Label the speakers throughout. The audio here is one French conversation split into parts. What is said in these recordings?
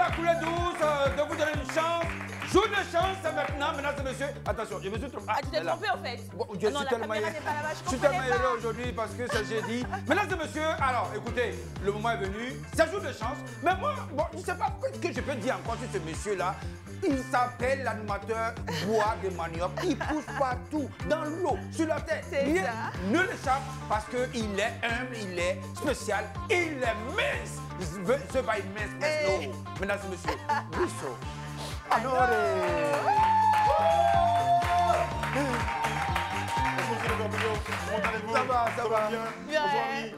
Speaker 1: la couleur douce, de vous donner une chance. Jour de chance maintenant, mesdames et messieurs. Attention, je me suis trompé.
Speaker 2: Ah, tu t'es trompé en fait.
Speaker 1: Bon, je suis tellement heureux aujourd'hui parce que c'est jeudi. Mesdames et messieurs, alors écoutez, le moment est venu, c'est jour de chance. Mais moi, bon, je ne sais pas ce que je peux dire encore sur ce monsieur-là. Il s'appelle l'animateur Bois de Manioc. Il pousse partout, dans l'eau, sur la terre. Rien ne l'échappe parce qu'il est humble, il est spécial, il est mince. Ce va être mince, mesdames et messieurs, Brusso. Alors,
Speaker 3: comment allez-vous?
Speaker 1: Ça va
Speaker 2: bien.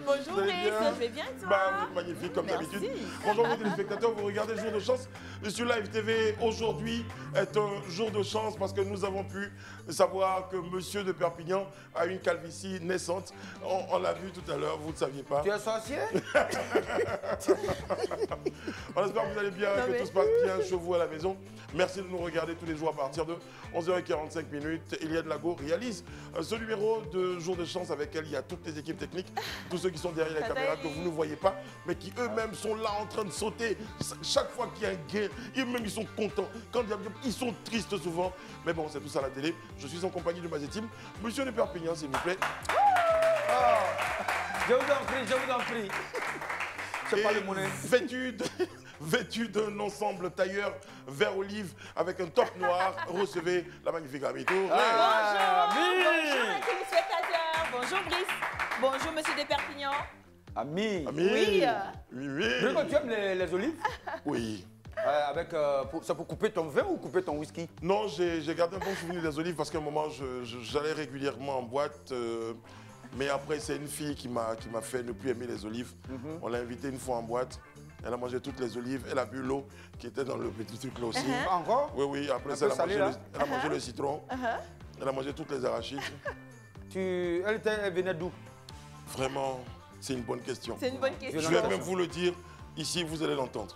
Speaker 2: Bonjour, Brice. Je vais bien, toi?
Speaker 3: Magnifique, comme d'habitude. Bonjour, mes téléspectateurs. Vous regardez Jour de chance sur Live TV. Aujourd'hui est un jour de chance parce que nous avons pu savoir que monsieur de Perpignan a une calvitie naissante. On l'a vu tout à l'heure, vous ne saviez pas.
Speaker 1: Tu es sorcier?
Speaker 3: On espère que vous allez bien, que tout se passe bien chez vous à la maison. Merci de nous regarder tous les jours à partir de 11h45. Elia Delago réalise ce numéro de Jour de chance avec elle. Il y a toutes les équipes techniques, tous ceux qui sont derrière les caméras que vous ne voyez pas, mais qui eux-mêmes sont là en train de sauter. Chaque fois qu'il y a un gain, eux-mêmes ils sont contents. Quand ils sont tristes souvent. Mais bon, c'est tout ça à la télé. Je suis en compagnie de Mazetim. Monsieur de Perpignan, s'il vous plaît.
Speaker 1: Je vous en prie, je vous en prie. C'est pas le monnaie.
Speaker 3: Vêtu d'un ensemble tailleur vert olive avec un top noir, recevez la magnifique Ami Touré.
Speaker 2: Bonjour les téléspectateurs. Bonjour Brice. Bonjour monsieur de Perpignan.
Speaker 1: Ami.
Speaker 2: Oui.
Speaker 3: Oui.
Speaker 1: Tu aimes les olives?
Speaker 3: Oui.
Speaker 1: Avec, ça pour couper ton vin ou couper ton whisky?
Speaker 3: Non, j'ai gardé un bon souvenir des olives parce qu'à un moment, j'allais régulièrement en boîte. Mais après, c'est une fille qui m'a fait ne plus aimer les olives. On l'a invitée une fois en boîte. Elle a mangé toutes les olives. Elle a bu l'eau qui était dans le petit truc là aussi.
Speaker 1: Encore?
Speaker 3: Oui. Après ça, elle a mangé le citron. Elle a mangé toutes les arachides.
Speaker 1: Elle venait d'où?
Speaker 3: Vraiment, c'est une bonne question.
Speaker 2: C'est une bonne question.
Speaker 3: Je vais même vous le dire. Ici, vous allez l'entendre.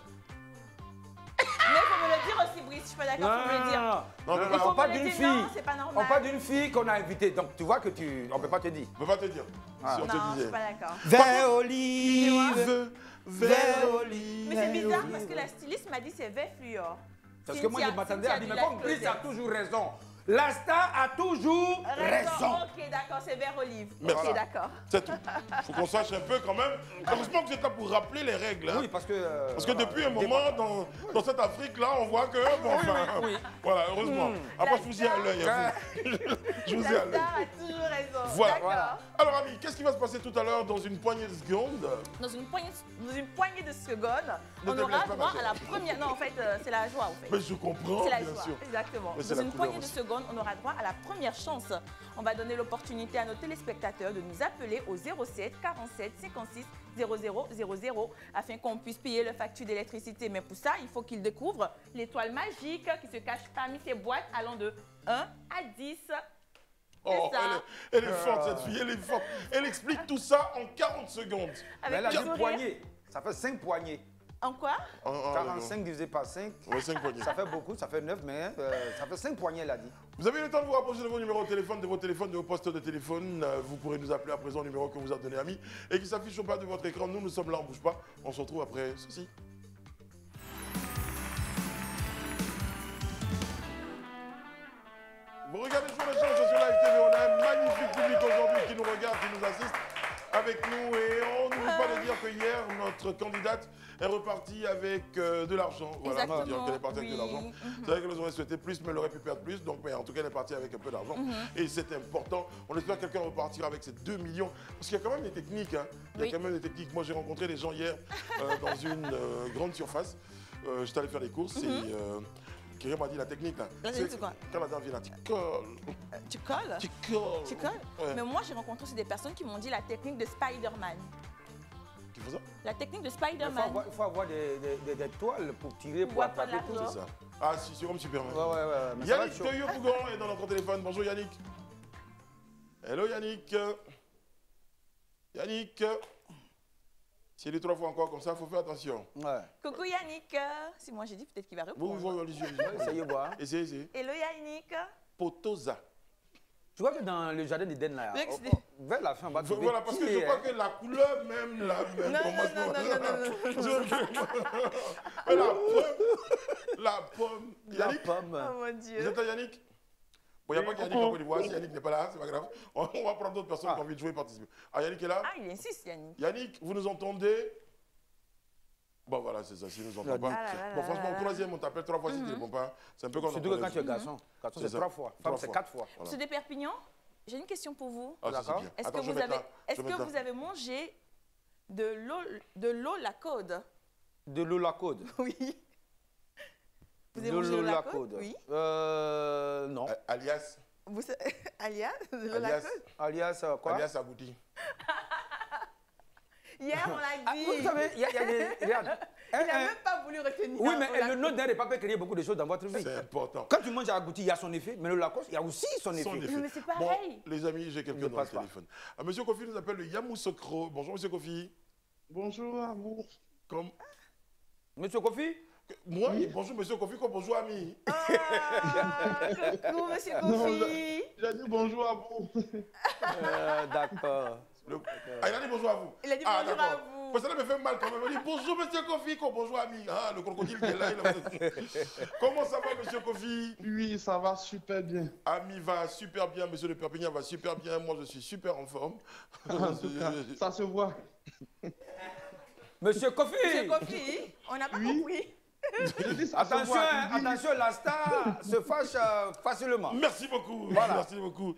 Speaker 2: Mais il faut me le dire aussi, Brice. Je suis pas d'accord, il faut me le dire.
Speaker 3: Non,
Speaker 1: on parle d'une fille.
Speaker 2: Non, c'est pas normal.
Speaker 1: On parle d'une fille qu'on a invitée. Donc tu vois que on ne peut pas te dire.
Speaker 3: On ne peut pas te dire. Si on te
Speaker 2: Non, je
Speaker 3: disait.
Speaker 2: suis pas d'accord.
Speaker 1: Vert olive.
Speaker 3: Vert olive.
Speaker 2: Mais c'est bizarre parce que la styliste m'a dit c'est vert fluor.
Speaker 1: Parce que moi, je m'attendais à dire, mais comme Brice a toujours raison. La star a toujours raison.
Speaker 2: Ok, d'accord, c'est vert olive.
Speaker 3: Merci.
Speaker 2: Ok, d'accord.
Speaker 3: C'est tout. Il faut qu'on sache un peu quand même. Heureusement que c'est là pour rappeler les règles. Hein.
Speaker 1: Oui, parce que
Speaker 3: depuis un moment, dans cette Afrique-là, on voit que... Bon, voilà, heureusement. Après, je vous ai à l'œil. Je vous ai à l'œil.
Speaker 2: La star a toujours raison.
Speaker 3: Voilà. Alors, Ami, qu'est-ce qui va se passer tout à l'heure dans une poignée de secondes?
Speaker 2: Dans une poignée de secondes, on aura droit à la première... Non, en fait, c'est la joie, en fait.
Speaker 3: Mais je comprends,
Speaker 2: C'est la
Speaker 3: bien
Speaker 2: joie,
Speaker 3: sûr.
Speaker 2: exactement.
Speaker 3: Mais
Speaker 2: Dans une poignée de secondes, on aura droit à la première chance. On va donner l'opportunité à nos téléspectateurs de nous appeler au 07 47 56 0000 afin qu'on puisse payer leur facture d'électricité. Mais pour ça, il faut qu'ils découvrent l'étoile magique qui se cache parmi ces boîtes allant de 1 à 10.
Speaker 3: Oh, elle est forte, cette fille, elle est forte. Elle explique tout ça en 40 secondes.
Speaker 1: Mais elle a dit poignées. Ça fait 5 poignées.
Speaker 2: En quoi?
Speaker 1: 45 divisé par 5.
Speaker 3: Oui, 5 poignées.
Speaker 1: Ça fait beaucoup, ça fait 9, mais ça fait 5 poignées, elle a dit.
Speaker 3: Vous avez le temps de vous rapprocher de vos numéros de téléphone, de vos postes de téléphone. Vous pourrez nous appeler à présent au numéro que vous a donné, Ami, et qui s'affiche au bas de votre écran. Nous sommes là, on ne bouge pas. On se retrouve après ceci. Vous regardez Jour de chance sur Live TV. On a un magnifique public aujourd'hui qui nous regarde, qui nous assiste avec nous. Et on n'oublie pas de dire que hier, notre candidate est repartie avec de l'argent. Voilà, on va dire qu'elle est partie avec de l'argent. C'est vrai qu'elle aurait souhaité plus, mais elle aurait pu perdre plus. Donc, mais en tout cas, elle est partie avec un peu d'argent. Et c'est important. On espère que quelqu'un repartira avec ces 2 millions. Parce qu'il y a quand même des techniques. Hein. Il y a quand même des techniques. Moi, j'ai rencontré des gens hier dans une grande surface. J'étais allé faire des courses et... Kyrian m'a dit la technique là.
Speaker 2: La technique c'est quoi?
Speaker 3: Quand la dame vient là, tu colles.
Speaker 2: Tu colles?
Speaker 3: Tu colles.
Speaker 2: Tu colles?
Speaker 3: Ouais.
Speaker 2: Mais moi j'ai rencontré aussi des personnes qui m'ont dit la technique de Spider-Man.
Speaker 3: Tu fais ça?
Speaker 2: La technique de Spider-Man.
Speaker 1: Il faut avoir des toiles pour tirer, pour
Speaker 2: Pour
Speaker 1: attraper
Speaker 2: apprendre
Speaker 1: tout.
Speaker 2: l'argent.
Speaker 3: C'est ça. Ah si, c'est comme Superman.
Speaker 1: Ouais. Mais ça va
Speaker 3: Yannick
Speaker 1: être chaud.
Speaker 3: de Yopougon est dans notre téléphone. Bonjour Yannick. Hello Yannick. Yannick. Si il est 3 fois encore comme ça, il faut faire attention.
Speaker 1: Ouais.
Speaker 2: Coucou Yannick. Si moi j'ai dit, peut-être qu'il va
Speaker 3: Vous
Speaker 2: répondre.
Speaker 3: voyez les yeux.
Speaker 1: Essayez voir.
Speaker 3: Essayez.
Speaker 2: Hello Yannick.
Speaker 3: Potoza.
Speaker 1: Je crois que dans le jardin d'Éden, là, vers la fin, on va trouver.
Speaker 3: Voilà, parce que je crois que la couleur même, la même. La pomme. Yannick?
Speaker 2: Oh mon Dieu.
Speaker 3: Vous êtes là, Yannick? Bon, il n'y a pas Yannick en Côte d'Ivoire. Si Yannick n'est pas là, c'est pas grave. On va prendre d'autres personnes qui ont envie de jouer et participer. Ah, Yannick est là?
Speaker 2: Ah, il insiste, Yannick.
Speaker 3: Yannick, vous nous entendez? Bon, voilà, c'est ça. Si nous entendons pas. Bon, franchement, au troisième, on t'appelle 3 fois si tu ne réponds pas. C'est un peu comme.
Speaker 1: Surtout que quand tu es garçon. Garçon, c'est 3 fois. Femme, c'est 4 fois.
Speaker 2: Monsieur de Perpignan, j'ai une question pour vous.
Speaker 3: Ah, d'accord.
Speaker 2: Est-ce que vous avez mangé de l'eau la code?
Speaker 1: De l'eau la code?
Speaker 2: Oui. Vous avez mangé de la code? Oui.
Speaker 1: Non.
Speaker 3: Alias?
Speaker 2: Alias? De l'eau la code?
Speaker 1: Alias quoi?
Speaker 3: Alias Agouti.
Speaker 2: Hier, on l'a dit.
Speaker 1: Vous savez, il y a des... Regarde.
Speaker 2: Il n'a même pas voulu retenir.
Speaker 1: Oui, mais le nom d'un repas peut créer beaucoup de choses dans votre vie.
Speaker 3: C'est important.
Speaker 1: Quand tu manges à Agouti, il y a son effet, mais le Lacoste, il y a aussi son effet.
Speaker 2: Non, mais c'est pareil.
Speaker 3: Bon, les amis, j'ai quelqu'un dans le téléphone. Monsieur Kofi nous appelle le Yamoussoukro. Bonjour, monsieur Kofi.
Speaker 4: Bonjour à vous.
Speaker 1: Monsieur Kofi?
Speaker 3: Moi, oui. Bonjour, monsieur Kofi, comme bonjour, ami.
Speaker 2: Coucou, monsieur Kofi.
Speaker 4: J'ai dit bonjour à vous.
Speaker 1: D'accord.
Speaker 3: Il a dit bonjour à vous.
Speaker 2: Il a dit bonjour à vous.
Speaker 3: Ça me fait mal quand même. Il dit bonjour, monsieur Kofi, comme bonjour, ami. Ah, le crocodile qui est là. Comment ça va, monsieur Kofi?
Speaker 4: Oui, ça va super bien.
Speaker 3: Ami va super bien, monsieur de Perpignan va super bien. Moi, je suis super en forme.
Speaker 4: Ça se voit.
Speaker 1: Monsieur Kofi!
Speaker 2: Monsieur Kofi, on n'a pas compris.
Speaker 1: Attention, attention, la star se fâche facilement.
Speaker 3: Merci beaucoup.
Speaker 1: Voilà.
Speaker 3: Merci beaucoup.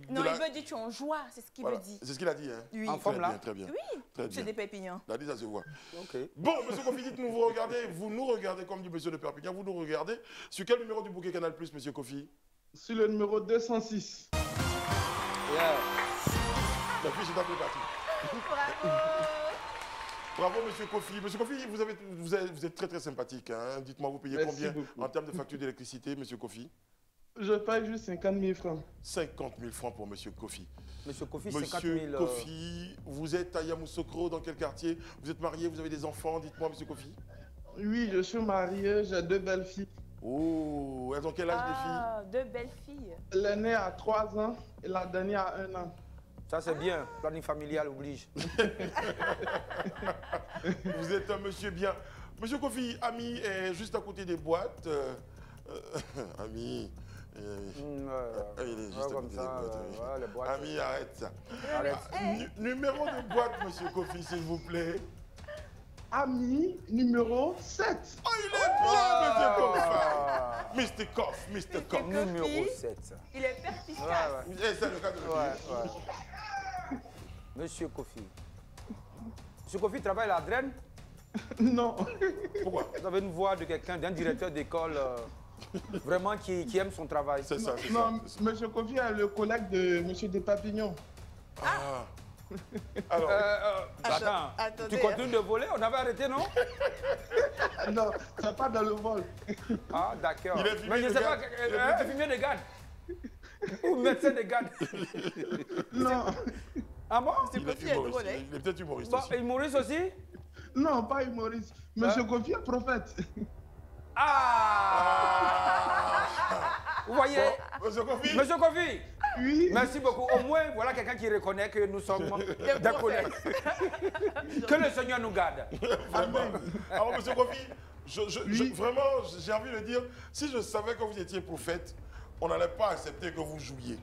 Speaker 2: Non, il veut dire tu es en joie, c'est ce qu'il veut dire.
Speaker 3: C'est ce qu'il a dit, hein?
Speaker 2: Oui.
Speaker 1: En forme là?
Speaker 3: Très bien.
Speaker 2: Oui, monsieur de Perpignan.
Speaker 3: Il a dit, ça se voit.
Speaker 1: Okay.
Speaker 3: Bon, monsieur Kofi, dites-nous, vous nous regardez, comme dit monsieur de Perpignan, vous nous regardez. Sur quel numéro du bouquet Canal Plus, monsieur Kofi?
Speaker 4: Sur le numéro 206.
Speaker 1: Yeah.
Speaker 3: La fiche est un peu partie.
Speaker 2: Bravo.
Speaker 3: Bravo, monsieur Kofi. Monsieur Kofi, vous êtes très très sympathique. Hein. Dites-moi, vous payez combien en termes de facture d'électricité, monsieur Kofi?
Speaker 4: Je paye juste 50 000 francs.
Speaker 3: 50 000 francs pour monsieur Kofi.
Speaker 1: Monsieur Kofi, 50 000...
Speaker 3: Monsieur Kofi, vous êtes à Yamoussoukro, dans quel quartier? Vous êtes marié, vous avez des enfants? Dites-moi, monsieur Kofi.
Speaker 4: Oui, je suis marié, j'ai 2 belles filles.
Speaker 3: Oh, elles ont quel âge, les filles?
Speaker 2: Ah, 2 belles filles.
Speaker 4: L'aînée a 3 ans et la dernière a 1 an.
Speaker 1: Ça, c'est bien. Planning familial oblige.
Speaker 3: Vous êtes un monsieur bien. Monsieur Kofi, ami est juste à côté des boîtes. Ami. Il est juste à côté des boîtes. Les boîtes. Ami, arrête ça. Arrête. Numéro de boîte, monsieur Kofi, s'il vous plaît.
Speaker 4: Ami numéro 7.
Speaker 3: Oh, il est bien, monsieur Kofi. Mr. Koff, Mr. Koff.
Speaker 1: Numéro 7.
Speaker 2: Il est perspicace.
Speaker 3: C'est le cas de le dire.
Speaker 1: Monsieur Kofi. Monsieur Kofi travaille à la Draine?
Speaker 4: Non.
Speaker 3: Pourquoi?
Speaker 1: Vous avez une voix de quelqu'un, d'un directeur d'école vraiment qui aime son travail.
Speaker 3: C'est ça, c'est
Speaker 4: non,
Speaker 3: ça.
Speaker 4: monsieur Kofi est le collègue de monsieur de Papignon.
Speaker 3: Ah. Alors,
Speaker 1: attends, tu continues de voler? On avait arrêté, non?
Speaker 4: Non, c'est pas dans le vol.
Speaker 1: Ah, d'accord.
Speaker 3: Il est filmé.
Speaker 1: Mais je ne sais pas, il est filmé des gardes. Ou médecin des gardes.
Speaker 4: Non.
Speaker 1: Ah bon?
Speaker 3: il est peut-être humoriste aussi.
Speaker 1: Humoriste aussi?
Speaker 4: Non, pas humoriste. Monsieur Kofi est prophète.
Speaker 1: Ah! Vous voyez?
Speaker 3: Bon, monsieur Kofi?
Speaker 1: Monsieur Kofi?
Speaker 4: Oui.
Speaker 1: Merci beaucoup. Au moins, voilà quelqu'un qui reconnaît que nous sommes des collègues. Que le Seigneur nous garde.
Speaker 3: Vraiment. Alors, monsieur Kofi, vraiment, j'ai envie de dire, si je savais que vous étiez prophète, on n'allait pas accepter que vous jouiez.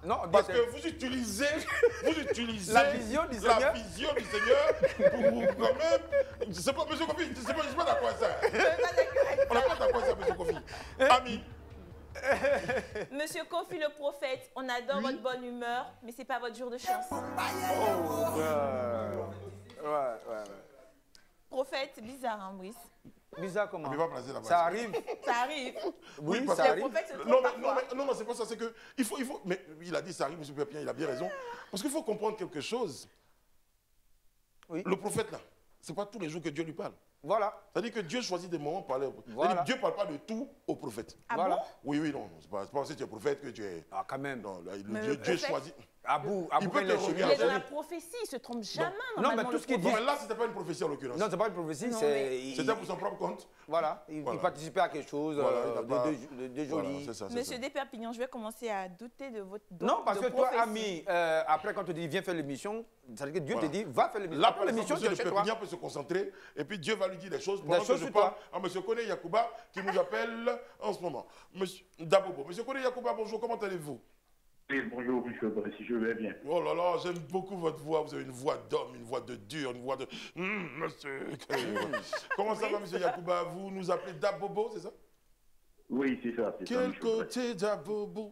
Speaker 1: Non,
Speaker 3: parce que vous utilisez
Speaker 1: la vision du Seigneur.
Speaker 3: La vision du Seigneur pour quand même. Je sais pas, monsieur Kofi, je sais pas d'accord avec ça. On n'est pas d'accord avec ça, monsieur Kofi. Ami.
Speaker 2: Monsieur Kofi le prophète, on adore votre bonne humeur, mais c'est pas votre jour de chance.
Speaker 1: Oh, ouais.
Speaker 2: Prophète, bizarre, hein, Brice?
Speaker 1: Bizarre comment?
Speaker 3: Ça
Speaker 1: arrive.
Speaker 2: Ça arrive.
Speaker 1: Oui, ça arrive.
Speaker 3: Non, c'est pas ça, c'est que il faut. Mais il a dit ça arrive, monsieur Pépien, il a bien raison. Parce qu'il faut comprendre quelque chose. Oui. Le prophète là, c'est pas tous les jours que Dieu lui parle.
Speaker 1: Voilà.
Speaker 3: C'est-à-dire que Dieu choisit des moments pour parler.
Speaker 1: Voilà.
Speaker 3: Dieu ne parle pas de tout au prophète.
Speaker 2: Ah
Speaker 1: voilà.
Speaker 2: Bon?
Speaker 3: Oui, non. C'est pas parce que tu es prophète que tu es.
Speaker 1: Ah, quand même.
Speaker 3: Non, Dieu choisit.
Speaker 1: Abou,
Speaker 3: Il peut te
Speaker 2: Il est
Speaker 3: regarder.
Speaker 2: dans la prophétie, il ne se trompe jamais.
Speaker 1: non,
Speaker 2: Normalement,
Speaker 1: mais tout
Speaker 2: le
Speaker 1: ce qu'il dit-
Speaker 3: Bon,
Speaker 2: prophète.
Speaker 3: mais là, c'était pas une prophétie en l'occurrence.
Speaker 1: Non, c'est pas une prophétie,
Speaker 2: Non,
Speaker 3: C'était pour son propre compte.
Speaker 1: Voilà, il
Speaker 3: Voilà.
Speaker 1: participait à quelque chose
Speaker 3: Voilà, il n'a pas-
Speaker 1: de
Speaker 3: Voilà,
Speaker 1: joli.
Speaker 3: c'est ça. c'est
Speaker 2: Monsieur
Speaker 3: ça.
Speaker 2: Desperpignan, je vais commencer à douter de votre
Speaker 1: Non, parce
Speaker 2: de
Speaker 1: que toi,
Speaker 2: prophétie.
Speaker 1: ami, après quand tu dis viens faire l'émission, ça veut dire que Dieu
Speaker 3: Voilà.
Speaker 1: te dit va faire l'émission.
Speaker 3: Là,
Speaker 1: Après
Speaker 3: par exemple,
Speaker 1: l'émission, tu
Speaker 3: monsieur
Speaker 1: es
Speaker 3: de
Speaker 1: chez toi.
Speaker 3: Pépignan peut se concentrer et puis Dieu va lui dire des choses
Speaker 1: Des
Speaker 3: pendant que
Speaker 1: choses
Speaker 3: je
Speaker 1: sur
Speaker 3: parle
Speaker 1: toi.
Speaker 3: à monsieur Kone Yacouba qui nous appelle en ce moment. Monsieur Dabobo. Monsieur Kone Yacouba, bonjour, comment allez-vous?
Speaker 5: Oui, bonjour, monsieur Bressi, je vais bien.
Speaker 3: Oh là là, j'aime beaucoup votre voix. Vous avez une voix d'homme, une voix de dur, une voix de... monsieur. Comment ça va, monsieur Yacouba? Vous nous appelez Dabobo, c'est ça?
Speaker 5: Oui, c'est ça, c'est ça,
Speaker 3: Quel
Speaker 5: monsieur Bressi.
Speaker 3: côté Dabobo?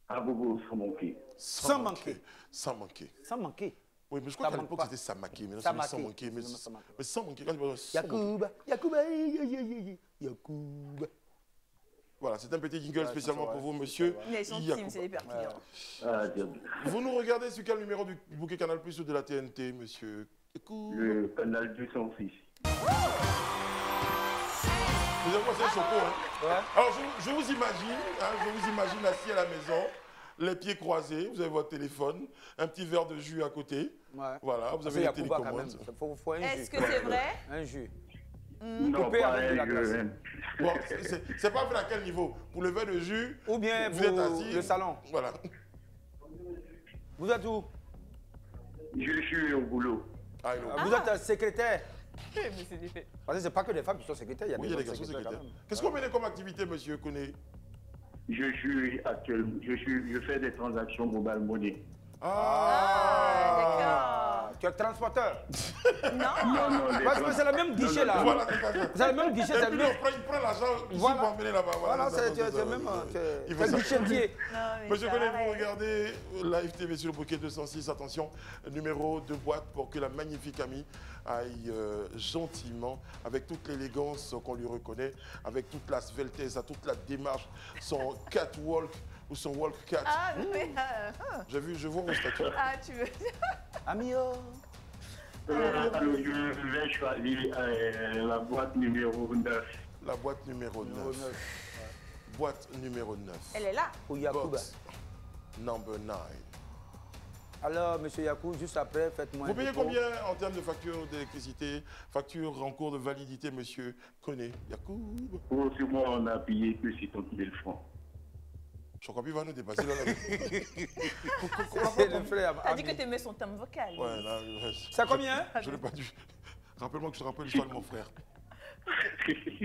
Speaker 5: Ah, Bobo, sans manquer.
Speaker 1: Sans manquer.
Speaker 3: Sans manquer.
Speaker 1: Sans manquer.
Speaker 3: Oui, mais je crois
Speaker 1: Ça
Speaker 3: qu'à
Speaker 1: manque
Speaker 3: l'époque,
Speaker 1: pas.
Speaker 3: c'était Samake. Mais non,
Speaker 1: Ça
Speaker 3: c'est sans
Speaker 1: manquait.
Speaker 3: manquer. Mais
Speaker 1: Non, ça manque.
Speaker 3: sans manquer. Quand tu parles de sans manquer.
Speaker 1: Yacouba, Yacouba, Yacouba.
Speaker 3: Voilà, c'est un petit jingle
Speaker 1: Ouais,
Speaker 3: spécialement
Speaker 1: ça,
Speaker 3: pour vous,
Speaker 1: ouais,
Speaker 3: monsieur
Speaker 2: Il est gentil,
Speaker 3: Yacouba.
Speaker 2: monsieur Desperpignan.
Speaker 5: Ah, Dieu.
Speaker 3: Vous nous regardez sur quel numéro du bouquet Canal Plus ou de la TNT, monsieur Yacouba?
Speaker 5: Le canal 206.
Speaker 3: Vous avez quoi, c'est un choco, hein?
Speaker 1: Ouais.
Speaker 3: Alors, je vous imagine assis à la maison, les pieds croisés, vous avez votre téléphone, un petit verre de jus à côté.
Speaker 1: Ouais.
Speaker 3: Voilà, vous
Speaker 1: Parce
Speaker 3: avez
Speaker 1: que
Speaker 3: les
Speaker 1: Yacouba, quand même,
Speaker 3: télécommandes.
Speaker 1: faut un jus.
Speaker 2: Est-ce que c'est vrai?
Speaker 1: Un jus.
Speaker 5: Non,
Speaker 1: Coupé
Speaker 5: pas
Speaker 1: avec de la
Speaker 5: un
Speaker 1: glace.
Speaker 5: jeu.
Speaker 3: Bon, c'est pas vrai à quel niveau? Pour le verre de jus,
Speaker 1: Ou bien
Speaker 3: vous êtes
Speaker 1: pour
Speaker 3: assis.
Speaker 1: le salon.
Speaker 3: Voilà.
Speaker 1: Vous êtes où?
Speaker 5: Je suis au boulot.
Speaker 3: Ah, il est au-
Speaker 1: Vous êtes secrétaire.
Speaker 2: Monsieur Desperpignan.
Speaker 1: Parce que c'est pas que des femmes qui sont secrétaires, il y a
Speaker 3: Oui,
Speaker 1: des
Speaker 3: il y a
Speaker 1: hommes
Speaker 3: des garçons
Speaker 1: secrétaires
Speaker 3: secrétaires.
Speaker 1: quand même.
Speaker 3: Qu'est-ce qu'on menait comme activité, monsieur Kone?
Speaker 5: Je fais des transactions mobile money.
Speaker 2: Ah,
Speaker 1: Tu es transporteur.
Speaker 2: d'accord. Non.
Speaker 5: Non,
Speaker 1: Parce que c'est le même guichet là.
Speaker 3: Voilà, c'est ça.
Speaker 1: Vous avez le même guichet,
Speaker 3: Et
Speaker 1: c'est
Speaker 3: puis
Speaker 1: le même.
Speaker 3: il prend l'argent ici
Speaker 1: Voilà.
Speaker 3: pour emmener là-bas.
Speaker 1: Voilà,
Speaker 3: ça,
Speaker 1: c'est
Speaker 3: ça,
Speaker 1: même.
Speaker 3: Il
Speaker 1: C'est
Speaker 3: faut
Speaker 1: un
Speaker 3: ça.
Speaker 1: guichetier.
Speaker 2: Non, mais
Speaker 3: Monsieur
Speaker 2: ça
Speaker 3: Kone, vous
Speaker 2: arrête.
Speaker 3: regardez Live TV sur le bouquet 206. Attention, numéro de boîte pour que la magnifique amie aille gentiment, avec toute l'élégance qu'on lui reconnaît, avec toute la sveltesse, toute la démarche, son catwalk ou son walk cat.
Speaker 2: Ah, mais...
Speaker 3: Je vois vos statuts.
Speaker 2: Ah, tu veux...
Speaker 1: Amio.
Speaker 5: Alors, je vais choisir la boîte numéro 9.
Speaker 3: La boîte numéro 9. Boîte numéro 9.
Speaker 2: Elle est là.
Speaker 1: Pour Yacouba.
Speaker 3: Box number 9.
Speaker 1: Alors, monsieur Yakou, juste après, faites-moi
Speaker 3: Vous
Speaker 1: un
Speaker 3: payez
Speaker 1: dépôt.
Speaker 3: combien en termes de facture d'électricité, facture en cours de validité, monsieur Kone Yacoub?
Speaker 5: Pour ce mois, on a payé que 50 000 francs.
Speaker 3: Je crois qu'il va nous dépasser là.
Speaker 1: C'est le frère.
Speaker 2: T'as dit
Speaker 1: ami.
Speaker 2: que t'aimais son thème vocal.
Speaker 3: Ouais, là,
Speaker 1: C'est combien?
Speaker 3: je l'ai pas dû. Rappelle-moi que je te rappelle l'histoire de mon frère.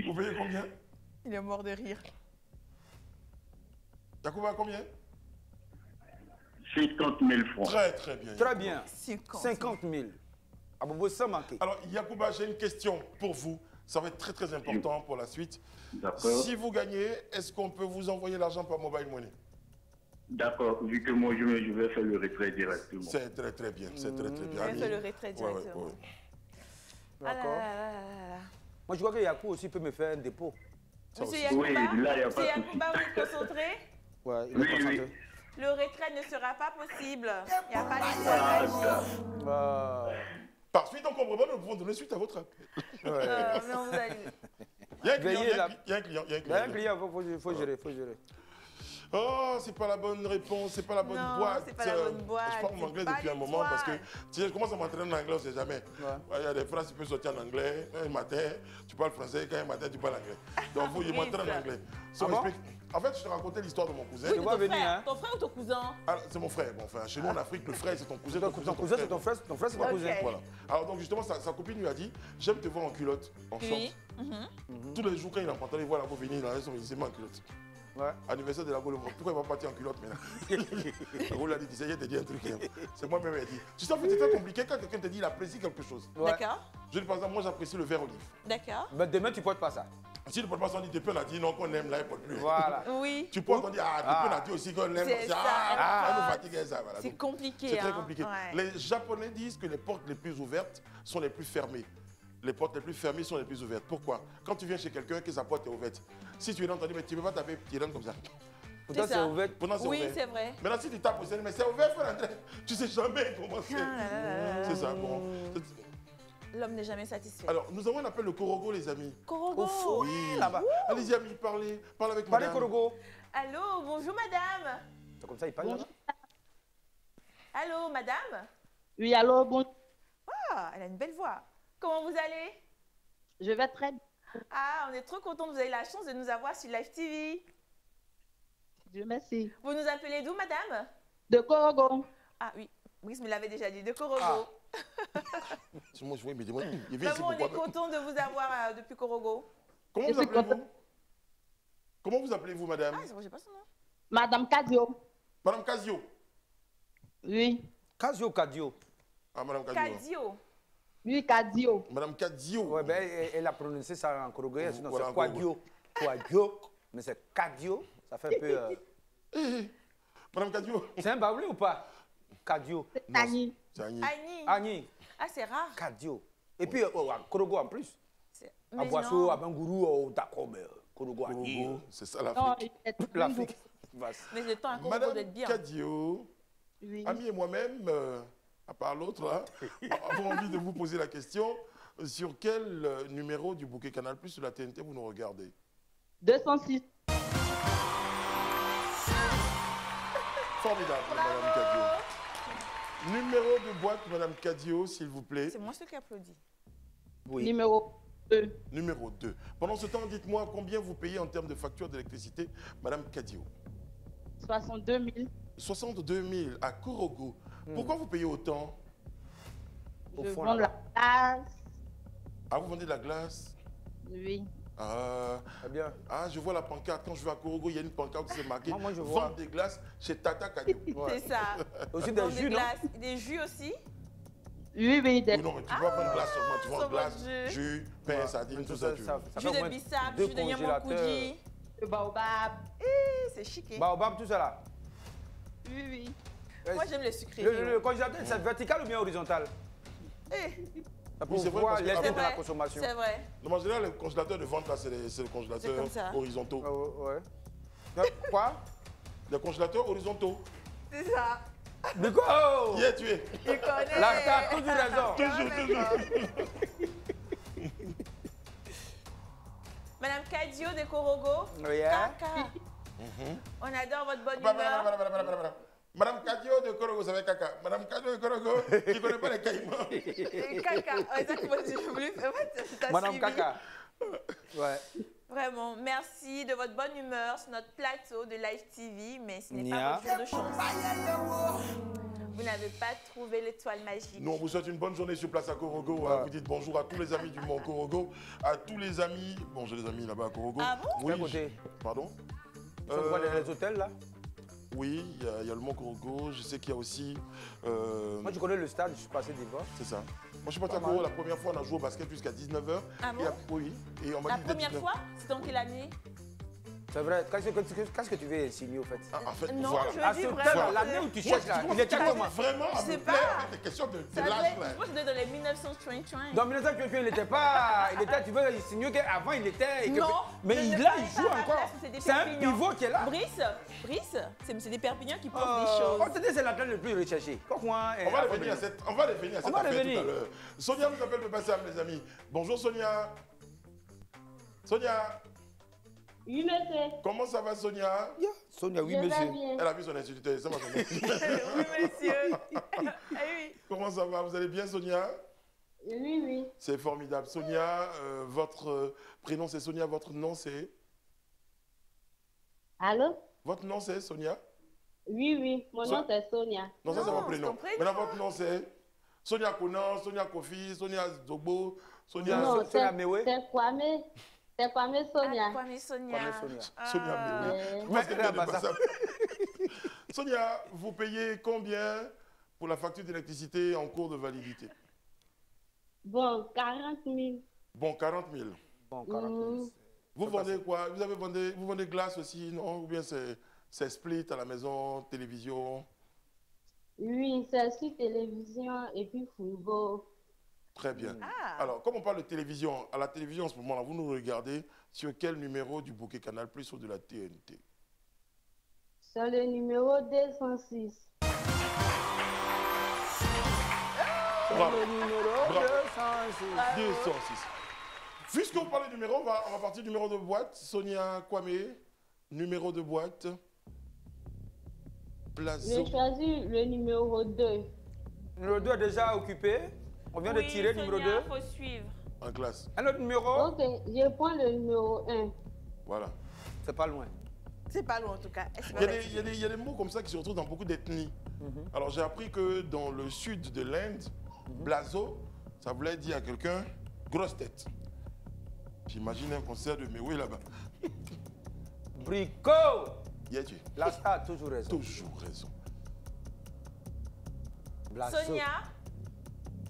Speaker 3: Vous payez combien?
Speaker 2: Il est mort de rire.
Speaker 3: Yacoub, à combien?
Speaker 5: 50 000 francs.
Speaker 3: Très, très bien.
Speaker 1: Très bien.
Speaker 2: 50.
Speaker 1: 50 000. Ah bon, sans manquer.
Speaker 3: Alors, Yacouba, j'ai une question pour vous. Ça va être très, très important pour la suite.
Speaker 5: D'accord.
Speaker 3: Si vous gagnez, est-ce qu'on peut vous envoyer l'argent par mobile money?
Speaker 5: D'accord, vu que moi, je vais faire le retrait directement.
Speaker 3: C'est très, très bien. C'est très, très bien.
Speaker 2: Je vais
Speaker 3: Ami.
Speaker 2: faire le retrait
Speaker 3: Ouais, ouais,
Speaker 2: directement.
Speaker 3: ouais.
Speaker 2: Ah là
Speaker 1: D'accord.
Speaker 2: là là là là.
Speaker 1: Moi, je vois que Yakou aussi peut me faire un dépôt.
Speaker 3: Ça
Speaker 2: Monsieur
Speaker 3: aussi.
Speaker 2: Yacouba,
Speaker 5: Oui, là, y a pas
Speaker 2: Monsieur
Speaker 5: de
Speaker 2: Yacouba, vous êtes concentré?
Speaker 1: Ouais, il
Speaker 5: Oui,
Speaker 1: est concentré.
Speaker 5: oui.
Speaker 2: Le retrait ne sera pas possible. Il n'y a pas de
Speaker 5: Ah,
Speaker 2: magie.
Speaker 5: ça.
Speaker 3: Par suite, on comprend pas, nous pouvons donner suite à votre appel.
Speaker 2: Mais on vous a dit.
Speaker 3: Il y a un client,
Speaker 1: Veillez
Speaker 3: il y a
Speaker 1: là.
Speaker 3: un client, il y a un
Speaker 1: Il y a un
Speaker 3: client.
Speaker 1: client, faut gérer, faut gérer.
Speaker 3: Oh, c'est pas la bonne réponse, c'est pas la bonne
Speaker 2: Non,
Speaker 3: boîte.
Speaker 2: c'est pas la bonne boîte,
Speaker 3: Je parle
Speaker 2: c'est
Speaker 3: anglais
Speaker 2: pas
Speaker 3: depuis un moment
Speaker 2: l'étoile.
Speaker 3: parce que tu sais, je commence à m'entraîner en anglais, on sait jamais. Il y a des phrases qui peuvent sortir en anglais. Un matin, tu parles français, quand un matin, tu parles anglais. Donc, il faut que je m'entraîne en anglais. So,
Speaker 1: Ah bon?
Speaker 3: explique- En fait, je te racontais l'histoire de mon cousin.
Speaker 1: Je vois
Speaker 2: Ton
Speaker 1: venir,
Speaker 2: frère,
Speaker 1: hein.
Speaker 2: ton frère ou ton cousin?
Speaker 3: Ah, c'est mon frère. Bon, enfin, chez nous en Afrique, le frère, c'est ton cousin.
Speaker 1: Ton cousin, c'est ton frère, c'est ton
Speaker 2: Ok.
Speaker 1: cousin.
Speaker 3: Voilà. Alors, donc, justement, sa copine lui a dit j'aime te voir en culotte, en short.
Speaker 2: Oui.
Speaker 3: Tous les jours, quand il est en pantalon, il voit la go venir, il a son musicien en culotte.
Speaker 1: Ouais.
Speaker 3: Anniversaire de la Gaulle, pourquoi il va partir en culotte maintenant? La Gaulle a dit, tu sais, je te dis un truc. Hein. C'est moi-même qui ai dit. Tu sais, en fait, c'est très compliqué quand quelqu'un te dit il apprécie quelque chose.
Speaker 1: Ouais.
Speaker 2: D'accord.
Speaker 3: Je dis par exemple, moi j'apprécie le vert olive.
Speaker 2: D'accord.
Speaker 1: Mais demain, tu portes pas ça.
Speaker 3: Si le porte pas, on dit, depuis on a dit non, qu'on aime là, il porte plus.
Speaker 1: Voilà.
Speaker 2: Oui.
Speaker 3: Tu portes, on dit, ah, depuis on a dit aussi qu'on aime.
Speaker 2: C'est ça.
Speaker 3: Ça nous fatigue, ça. Voilà.
Speaker 2: C'est
Speaker 3: Donc,
Speaker 2: compliqué.
Speaker 3: c'est très
Speaker 2: hein.
Speaker 3: compliqué.
Speaker 2: Ouais.
Speaker 3: Les Japonais disent que les portes les plus ouvertes sont les plus fermées. Les portes les plus fermées sont les plus ouvertes. Pourquoi? Quand tu viens chez quelqu'un, que sa porte est ouverte. Si tu es là, on te dit, mais tu ne peux pas taper, tu rentres comme ça.
Speaker 1: Pourtant,
Speaker 2: C'est
Speaker 1: c'est
Speaker 2: ça.
Speaker 1: ouvert.
Speaker 3: Pourtant, c'est
Speaker 2: Oui,
Speaker 3: ouvert.
Speaker 2: c'est vrai.
Speaker 3: Maintenant, si tu tapes au mais c'est ouvert, il faut rentrer. Tu sais jamais comment c'est.
Speaker 2: Ah là là là.
Speaker 3: C'est ça. Bon.
Speaker 2: L'homme n'est jamais satisfait.
Speaker 3: Alors, nous avons un appel de Korogo, les amis.
Speaker 2: Korogo.
Speaker 1: Au fond, là-bas.
Speaker 3: Allez-y, amis, parlez. Parlez avec
Speaker 1: Parlez
Speaker 3: madame.
Speaker 1: Korogo.
Speaker 2: Allô, bonjour madame.
Speaker 1: C'est comme ça, il parle là-bas.
Speaker 2: Allô, madame?
Speaker 6: Oui, allô, bon.
Speaker 2: Ah, elle a une belle voix. Comment vous allez?
Speaker 6: Je vais très bien.
Speaker 2: Ah, on est trop contents que vous ayez la chance de nous avoir sur Live TV.
Speaker 6: Dieu merci.
Speaker 2: Vous nous appelez d'où, madame?
Speaker 6: De Korogo.
Speaker 2: Ah oui, Brice me l'avait déjà dit, de Korogo.
Speaker 3: Ah. Moi, je vois, mais dis-moi, il vient ici
Speaker 2: Vraiment, on est
Speaker 3: pourquoi?
Speaker 2: content de vous avoir depuis Korogo.
Speaker 3: Comment vous appelez-vous? Comment vous appelez-vous, madame?
Speaker 2: Ah, c'est bon, j'ai pas son nom.
Speaker 6: Madame Kadio.
Speaker 3: Madame Casio.
Speaker 6: Oui.
Speaker 1: Casio, Cadio.
Speaker 3: Ah, madame Casio.
Speaker 2: Cadio.
Speaker 6: Oui, Kadio.
Speaker 3: Madame Cadio.
Speaker 1: Ouais, ben, elle a prononcé ça en corogoyen, sinon
Speaker 3: Voilà,
Speaker 1: c'est Quadio. Quadio, mais c'est Cadio. Ça fait un peu.
Speaker 3: Madame Cadio.
Speaker 1: C'est un baoulé ou pas? Cadio.
Speaker 6: C'est Tani.
Speaker 3: C'est Agni.
Speaker 2: Annie.
Speaker 1: Agni.
Speaker 2: Ah, c'est rare.
Speaker 1: Cadio. Et puis, à Korogo en plus. À
Speaker 2: Mais
Speaker 1: Boisseau,
Speaker 2: non.
Speaker 1: à Bangourou, d'accord, mais Korogo, Agni.
Speaker 3: Korogo, c'est ça
Speaker 6: Non,
Speaker 3: l'Afrique.
Speaker 6: il est
Speaker 1: L'Afrique. Vaste.
Speaker 2: Mais le temps à Korogo
Speaker 3: Madame
Speaker 2: d'être bien.
Speaker 3: Cadio,
Speaker 6: Oui.
Speaker 3: Ami et moi-même, à part l'autre, hein, avons envie de vous poser la question sur quel numéro du bouquet Canal Plus sur la TNT vous nous regardez?
Speaker 6: 206.
Speaker 3: Formidable, Madame Cadio. Numéro de boîte, Madame Cadio, s'il vous plaît.
Speaker 2: C'est moi ceux qui applaudit.
Speaker 1: Oui.
Speaker 6: Numéro 2.
Speaker 3: Numéro 2. Pendant ce temps, dites-moi combien vous payez en termes de facture d'électricité, Madame Cadio?
Speaker 6: 62 000.
Speaker 3: 62 000 à Korogo. Pourquoi vous payez autant?
Speaker 1: Au
Speaker 6: Je
Speaker 1: fond,
Speaker 6: vends
Speaker 1: là-bas.
Speaker 6: la place.
Speaker 3: Ah, vous vendez de la glace?
Speaker 6: Oui.
Speaker 1: Très bien.
Speaker 3: Ah, je vois la pancarte. Quand je vais à Korogo, il y a une pancarte qui s'est marquée
Speaker 1: Moi, je vois.
Speaker 3: vente des glaces chez Tata Cadio.
Speaker 1: Ouais.
Speaker 2: C'est ça.
Speaker 1: Aussi
Speaker 2: Dans
Speaker 1: des jus, non?
Speaker 2: glaces. Des jus aussi.
Speaker 6: Oui, oui, des...
Speaker 3: Oui, non, mais tu ne vas pas vendre glace seulement. Tu vends
Speaker 2: sur
Speaker 3: glace,
Speaker 2: votre jus.
Speaker 3: jus, pain, sardines, tout ça. tu veux.
Speaker 1: ça
Speaker 2: Jus
Speaker 1: fait au
Speaker 2: de
Speaker 1: moins
Speaker 2: bissap,
Speaker 1: deux
Speaker 2: jus de
Speaker 1: congélateurs.
Speaker 2: yamoukouji.
Speaker 6: Le baobab.
Speaker 2: C'est chic.
Speaker 1: Baobab, tout ça là.
Speaker 6: Oui, oui.
Speaker 2: Moi, j'aime le sucré.
Speaker 1: Le congélateur, c'est vertical ou bien horizontal?
Speaker 2: Eh,
Speaker 1: Ça
Speaker 3: Oui, c'est vrai,
Speaker 1: pouvoir
Speaker 3: parce que
Speaker 1: l'effet
Speaker 3: avant-
Speaker 1: de la consommation.
Speaker 2: c'est vrai.
Speaker 3: Non, mais en général, les congélateurs de vente, là, c'est les
Speaker 2: C'est
Speaker 3: congélateurs
Speaker 2: comme ça.
Speaker 3: horizontaux.
Speaker 1: Ouais. Quoi?
Speaker 3: Les congélateurs horizontaux.
Speaker 2: C'est ça.
Speaker 1: Mais quoi? Oh!
Speaker 3: Qui est tué?
Speaker 2: Tu connais.
Speaker 1: Là, t'as toujours raison.
Speaker 3: Toujours.
Speaker 2: Madame Cadio de Korogo.
Speaker 1: Oui, hein?
Speaker 2: Kaka. On adore votre bonne
Speaker 3: Voilà,
Speaker 2: humeur.
Speaker 3: voilà. Madame Cadio de Korogo, ça va être caca. Madame Cadio de Korogo, qui ne connaît pas les caïmans.
Speaker 2: Kaka. Ouais, ça, moi, je voulais. En fait, t'as
Speaker 1: Madame
Speaker 2: suivi.
Speaker 1: Kaka. Ouais.
Speaker 2: Vraiment, merci de votre bonne humeur sur notre plateau de Live TV, mais ce n'est
Speaker 1: Nia.
Speaker 2: pas votre jour de chance. Vous n'avez pas trouvé l'étoile magique.
Speaker 3: Nous, on vous souhaite une bonne journée sur place à Korogo. Vous dites bonjour à tous les amis du Mont Korogo, à tous les amis. Bon, j'ai des amis là-bas à Korogo.
Speaker 2: Ah bon?
Speaker 3: Oui.
Speaker 1: Quel côté?
Speaker 3: Pardon?
Speaker 1: Tu vois les hôtels là?
Speaker 3: Oui, il y a le Mont Korogo. Je sais qu'il y a aussi.
Speaker 1: Moi, je connais le stade, je suis passé devant.
Speaker 3: C'est ça. Moi, je suis parti à Korogo la première fois, on a joué au basket jusqu'à 19h.
Speaker 2: Ah bon?
Speaker 3: Oui. Et on m'a
Speaker 2: La
Speaker 3: dit dès
Speaker 2: première
Speaker 3: 19.
Speaker 2: fois, c'est dans quelle année?
Speaker 1: C'est vrai. Qu'est-ce que tu veux insinuer au fait?
Speaker 3: En fait,
Speaker 2: Non,
Speaker 3: voilà.
Speaker 2: je
Speaker 1: À
Speaker 2: dis
Speaker 1: ce
Speaker 2: vraiment.
Speaker 1: temps, l'année où tu cherches là, il était comment?
Speaker 3: Vraiment à
Speaker 2: Je sais
Speaker 3: me
Speaker 2: pas.
Speaker 3: plaire avec des questions de
Speaker 2: Ça doit
Speaker 3: l'âge
Speaker 2: être,
Speaker 3: là.
Speaker 2: je pense que ça doit être dans les 1930.
Speaker 1: Dans 1928, il n'était pas. Il était, tu veux insinuer qu'avant il était.
Speaker 2: Non,
Speaker 1: mais
Speaker 2: je ne
Speaker 1: là,
Speaker 2: parle
Speaker 1: il
Speaker 2: pas
Speaker 1: joue
Speaker 2: à ma
Speaker 1: encore.
Speaker 2: place, c'est des
Speaker 1: C'est un
Speaker 2: Perpignans.
Speaker 1: pivot qui est là.
Speaker 2: Brice, c'est des Perpignans qui pensent des choses.
Speaker 1: On te dit c'est l'athlète le plus recherché. Pourquoi?
Speaker 3: On va revenir à cette
Speaker 1: On va
Speaker 3: affaire
Speaker 1: revenir.
Speaker 3: tout à l'heure. Sonia nous appelle de Bassam, les amis. Bonjour Sonia. Sonia,
Speaker 6: Oui, monsieur.
Speaker 3: comment ça va Sonia?
Speaker 1: Sonia, oui,
Speaker 6: Je vais
Speaker 1: monsieur.
Speaker 6: bien.
Speaker 3: Elle a vu son instituteur, ça m'a sonné.
Speaker 2: Oui, monsieur. Ah oui.
Speaker 3: Comment ça va? Vous allez bien Sonia?
Speaker 6: Oui, oui.
Speaker 3: C'est formidable. Sonia, votre prénom c'est Sonia, votre nom c'est?
Speaker 6: Allô?
Speaker 3: Votre nom c'est Sonia?
Speaker 6: Oui, oui. Mon nom, c'est Sonia.
Speaker 3: Non, ça c'est
Speaker 2: Non,
Speaker 3: votre prénom.
Speaker 2: c'est ton prénom.
Speaker 3: Maintenant votre nom c'est? Sonia Konan, Sonia Kofi, Sonia Zogbo, Sonia...
Speaker 6: Non,
Speaker 1: Sonia Mewe.
Speaker 6: c'est Kwame. C'est Kwame Sonia.
Speaker 2: Ah, Kwame Sonia.
Speaker 1: Kwame Sonia.
Speaker 3: Sonia Mewe.
Speaker 6: Euh,
Speaker 3: Vous êtes
Speaker 1: c'est
Speaker 3: bien de
Speaker 1: là, Bassam.
Speaker 3: Bassam. Sonia, vous payez combien pour la facture d'électricité en cours de validité?
Speaker 6: Bon, 40 000.
Speaker 3: Bon, 40 000.
Speaker 1: Bon, 40 000.
Speaker 3: Vous vendez quoi? Vous vendez glace aussi, non? Ou bien c'est split à la maison, télévision?
Speaker 6: Oui, c'est sur télévision et puis football.
Speaker 3: Très bien.
Speaker 2: Ah.
Speaker 3: Alors, comme on parle de télévision, à la télévision en ce moment-là, vous nous regardez sur quel numéro du bouquet Canal Plus ou de la TNT?
Speaker 6: C'est le numéro 206.
Speaker 3: Bravo.
Speaker 1: Le numéro
Speaker 3: Bravo.
Speaker 1: 206.
Speaker 3: 206. Puisque vous parlez de numéro, on va partir du numéro de boîte. Sonia Kwame, numéro de boîte. Blazo.
Speaker 6: J'ai choisi le numéro 2.
Speaker 1: Numéro 2 est déjà occupé. On vient de tirer
Speaker 2: Sonia,
Speaker 1: numéro 2.
Speaker 2: il faut suivre.
Speaker 3: En classe.
Speaker 1: Un autre numéro?
Speaker 6: Ok, je prends le numéro 1.
Speaker 3: Voilà.
Speaker 1: C'est pas loin.
Speaker 2: C'est pas loin en tout cas.
Speaker 3: Il y a des mots comme ça qui se retrouvent dans beaucoup d'ethnies. Alors j'ai appris que dans le sud de l'Inde, blazo, ça voulait dire à quelqu'un grosse tête. J'imagine un concert de Mewé là-bas.
Speaker 1: Brico!
Speaker 3: Yeah, tu.
Speaker 1: La star a toujours raison.
Speaker 3: Toujours raison.
Speaker 1: Blazo.
Speaker 2: Sonia,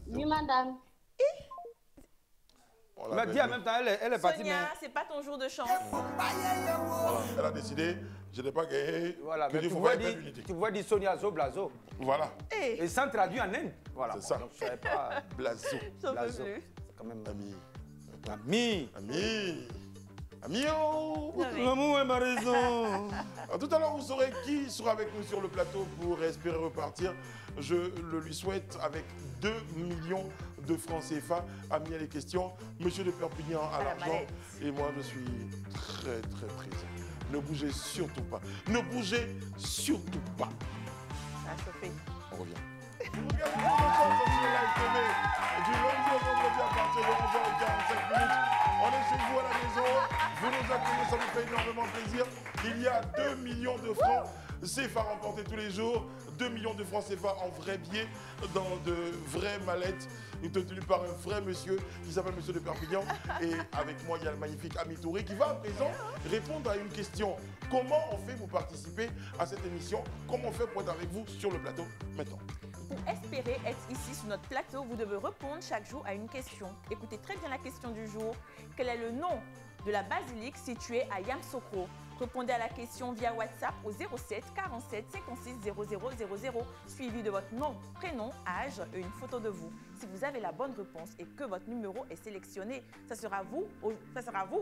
Speaker 6: Oui, madame.
Speaker 3: On
Speaker 1: Mais
Speaker 3: l'appelle
Speaker 1: dis en
Speaker 3: nous.
Speaker 1: même temps, elle est partie.
Speaker 2: Sonia, c'est pas ton jour de chance.
Speaker 3: Voilà. Elle a décidé, je n'ai pas gagné.
Speaker 1: Voilà,
Speaker 3: Que
Speaker 1: mais
Speaker 3: Dieu
Speaker 1: tu
Speaker 3: faut
Speaker 1: vois
Speaker 3: pas
Speaker 1: dire,
Speaker 3: être l'unité.
Speaker 1: tu vois dire Sonia Zo, Blazo.
Speaker 3: Voilà.
Speaker 1: Et sans traduire en Inde. Voilà.
Speaker 3: C'est ça.
Speaker 1: Donc, je savais pas.
Speaker 3: Blazo.
Speaker 2: J'en peux
Speaker 1: Blazo.
Speaker 2: plus.
Speaker 1: C'est quand même
Speaker 3: Ami.
Speaker 1: ami.
Speaker 3: Ami. Ami, oh.
Speaker 1: L'amour est ma raison.
Speaker 3: Alors, tout à l'heure, vous saurez qui sera avec nous sur le plateau pour espérer repartir. Je le lui souhaite avec 2 millions de francs CFA. Ami, les questions. Monsieur de Perpignan à
Speaker 2: la
Speaker 3: l'argent.
Speaker 2: mallette.
Speaker 3: Et moi, je suis très, très présent. Ne bougez surtout pas. Ne bougez surtout pas.
Speaker 2: Ça a chauffé.
Speaker 3: On revient. Vous regardez le temps sur Live TV. Du lundi au vendredi à partir de 11h45 minutes. On est chez vous à la maison. Vous nous accueillez, ça nous fait énormément plaisir. Il y a 2 millions de francs CFA remportés tous les jours. 2 millions de francs CFA en vrais billets dans de vraies mallettes tenues par un vrai monsieur qui s'appelle Monsieur de Perpignan. Et avec moi, il y a le magnifique Ami Touré qui va à présent répondre à une question. Comment on fait pour participer à cette émission? Comment on fait pour être avec vous sur le plateau maintenant?
Speaker 2: Pour espérer être ici sur notre plateau, vous devez répondre chaque jour à une question. Écoutez très bien la question du jour. Quel est le nom de la basilique située à Yamoussoukro? Répondez à la question via WhatsApp au 07 47 56 0000, suivi de votre nom, prénom, âge et une photo de vous. Si vous avez la bonne réponse et que votre numéro est sélectionné, ça sera vous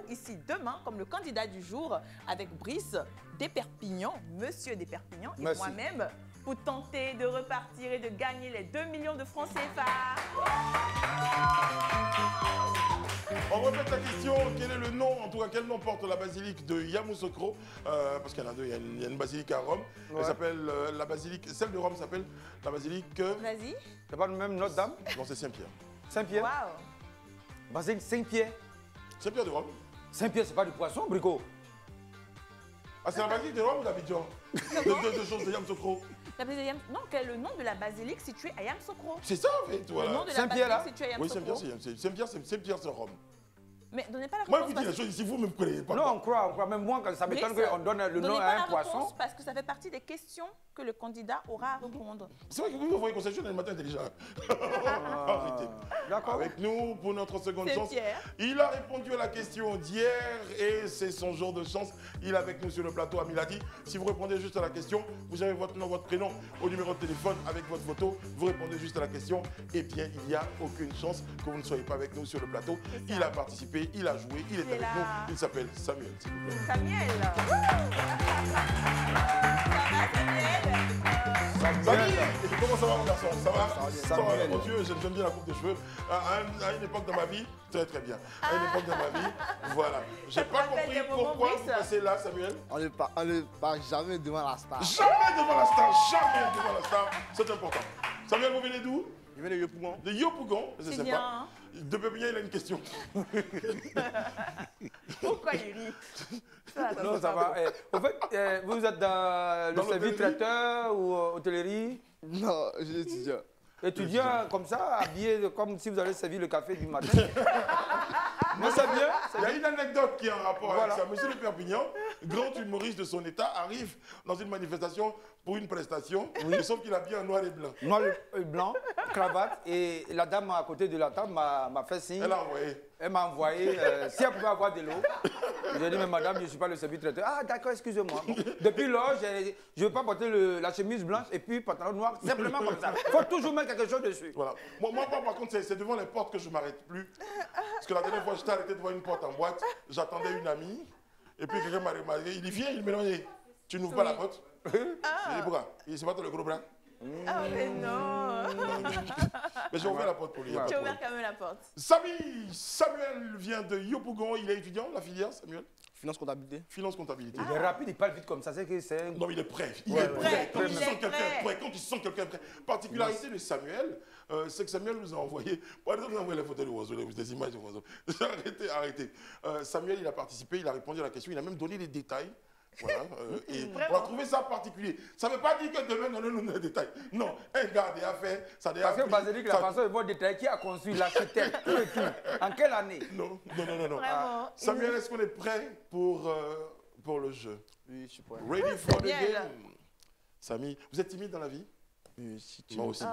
Speaker 2: ici demain comme le candidat du jour avec Brice Desperpignan, Monsieur Desperpignan et
Speaker 1: Merci.
Speaker 2: moi-même pour tenter de repartir et de gagner les 2 millions de francs CFA.
Speaker 3: On répète la question, quel est le nom, en tout cas quel nom porte la basilique de Yamoussoukro? Parce qu'il y en a deux, il y a une basilique à Rome.
Speaker 1: Ouais.
Speaker 3: Elle s'appelle la basilique, celle de Rome s'appelle la basilique...
Speaker 2: Vas-y.
Speaker 1: C'est pas le même Notre-Dame?
Speaker 3: Non, c'est Saint-Pierre.
Speaker 1: Saint-Pierre?
Speaker 2: Waouh.
Speaker 1: Basilique Saint-Pierre.
Speaker 3: Saint-Pierre de Rome.
Speaker 1: Saint-Pierre, c'est pas du poisson, Brico?
Speaker 3: Ah, c'est la basilique de Rome ou d'Abidjan? Deux choses de Yamoussoukro.
Speaker 2: Non, quel est le nom de la basilique située à Yamoussoukro?
Speaker 3: C'est ça en fait,
Speaker 2: Le
Speaker 3: voilà.
Speaker 2: nom de la
Speaker 1: Saint-Pierre, là?
Speaker 2: basilique située à
Speaker 3: Oui,
Speaker 2: Yamoussoukro.
Speaker 3: Saint-Pierre, c'est Rome.
Speaker 2: Mais donnez pas la
Speaker 3: Moi,
Speaker 2: réponse.
Speaker 3: je vous dis les choses ici, vous ne me connaissez pas.
Speaker 1: Non, on croit. Même moi, ça m'étonne
Speaker 2: Brice,
Speaker 1: qu'on donne le nom
Speaker 2: donnez
Speaker 1: à
Speaker 2: pas
Speaker 1: un
Speaker 2: la
Speaker 1: poisson.
Speaker 2: réponse parce que ça fait partie des questions que le candidat aura à répondre.
Speaker 3: C'est vrai que vous me voyez conception le matin intelligent. Arrêtez.
Speaker 1: D'accord.
Speaker 3: Avec nous pour notre seconde
Speaker 2: C'est
Speaker 3: chance.
Speaker 2: Pierre.
Speaker 3: Il a répondu à la question d'hier et c'est son jour de chance. Il est avec nous sur le plateau. Ami l'a dit. Si vous répondez juste à la question, vous avez votre nom, votre prénom au numéro de téléphone avec votre photo. Vous répondez juste à la question. Eh bien, il n'y a aucune chance que vous ne soyez pas avec nous sur le plateau. Il a participé, il a joué, il est avec
Speaker 2: là.
Speaker 3: nous. Il s'appelle Samuel. s'il vous plaît.
Speaker 2: Samuel. Ça va, Samuel?
Speaker 3: Samuel, comment ça va mon garçon? Ça va? Ça va,
Speaker 1: Samuel.
Speaker 3: mon Dieu, j'aime bien la coupe de cheveux. À une époque de ma vie, très très bien. À une époque de ma vie, voilà. J'ai
Speaker 2: Ça te
Speaker 3: pas
Speaker 2: rappelle
Speaker 3: compris
Speaker 2: des moments,
Speaker 3: pourquoi
Speaker 2: Brice?
Speaker 3: vous passez là, Samuel.
Speaker 7: On ne part jamais devant la star.
Speaker 3: Jamais devant la star, jamais devant la star. C'est important. Samuel, vous venez d'où?
Speaker 7: Je viens de Yopougon.
Speaker 3: De Yopougon, c'est
Speaker 2: C'est
Speaker 3: sympa.
Speaker 2: bien, hein?
Speaker 3: De Perpignan, il a une question.
Speaker 2: Pourquoi il rit?
Speaker 1: Non, ça va. Au fait, vous êtes dans le
Speaker 3: Dans
Speaker 1: service
Speaker 3: l'hôtellerie?
Speaker 1: traiteur ou hôtellerie?
Speaker 7: Non, je suis étudiant.
Speaker 1: Étudiant comme ça, habillé comme si vous allez servir le café du matin. Mais c'est bien.
Speaker 3: Il y a une anecdote qui est en rapport
Speaker 1: Voilà.
Speaker 3: avec ça. Monsieur de Perpignan, grand humoriste de son état, arrive dans une manifestation pour une prestation, sauf qu'il a bien en noir et blanc.
Speaker 1: Noir et blanc, cravate, et la dame à côté de la table m'a fait signe.
Speaker 3: Elle a envoyé.
Speaker 1: Elle m'a envoyé, si elle pouvait avoir de l'eau. J'ai dit, mais madame, je ne suis pas le service traiteur. Ah, d'accord, excusez-moi. Bon. Depuis lors, je ne veux pas porter la chemise blanche et puis pantalon noir, simplement comme ça. Il faut toujours mettre quelque chose dessus.
Speaker 3: Voilà. Moi, par contre, c'est devant les portes que je ne m'arrête plus. Parce que la dernière fois, j'étais arrêté devant une porte en boîte. J'attendais une amie. Et puis quelqu'un m'a remarqué. Il dit, viens, il me dit, tu n'ouvres pas la porte. J'ai dit, pourquoi? Il dit, c'est pas toi le gros bras.
Speaker 2: Ah, mais non.
Speaker 3: Mais j'ai ouvert la porte pour lui. y a pas de
Speaker 2: Tu as ouvert
Speaker 3: problème.
Speaker 2: quand même la porte.
Speaker 3: Samuel vient de Yopougon. Il est étudiant, la filière, Samuel?
Speaker 7: Finance, comptabilité.
Speaker 3: Finance, comptabilité.
Speaker 1: Il est rapide, il parle vite comme ça, c'est que c'est un...
Speaker 3: Non, mais il est prêt. Il
Speaker 1: Ouais,
Speaker 3: est prêt. Quand
Speaker 2: il
Speaker 3: tu
Speaker 2: est
Speaker 3: sens quelqu'un
Speaker 2: prêt.
Speaker 3: prêt, quand tu sens quelqu'un prêt. Particularité de Samuel, c'est que Samuel nous a envoyé. Par exemple, nous a envoyé les photos de oiseaux, des images de oiseaux. Arrêtez. Samuel, il a participé, il a répondu à la question, il a même donné les détails. Voilà, et on a trouvé ça particulier. Ça ne veut pas dire que demain, donnez-nous les détails. Non, un gars a fait, ça a
Speaker 1: Parce que Basilique, la façon de voir détail, qui a construit l'architecte, tout et tout. En quelle année?
Speaker 3: Non.
Speaker 2: Vraiment.
Speaker 3: Samuel, est-ce qu'on est prêt pour le jeu?
Speaker 7: Oui, je suis prêt.
Speaker 3: Ready for the
Speaker 2: Samuel.
Speaker 3: game. Samy, vous êtes timide dans la vie?
Speaker 7: Oui, si tu
Speaker 3: Moi
Speaker 7: veux.
Speaker 3: aussi.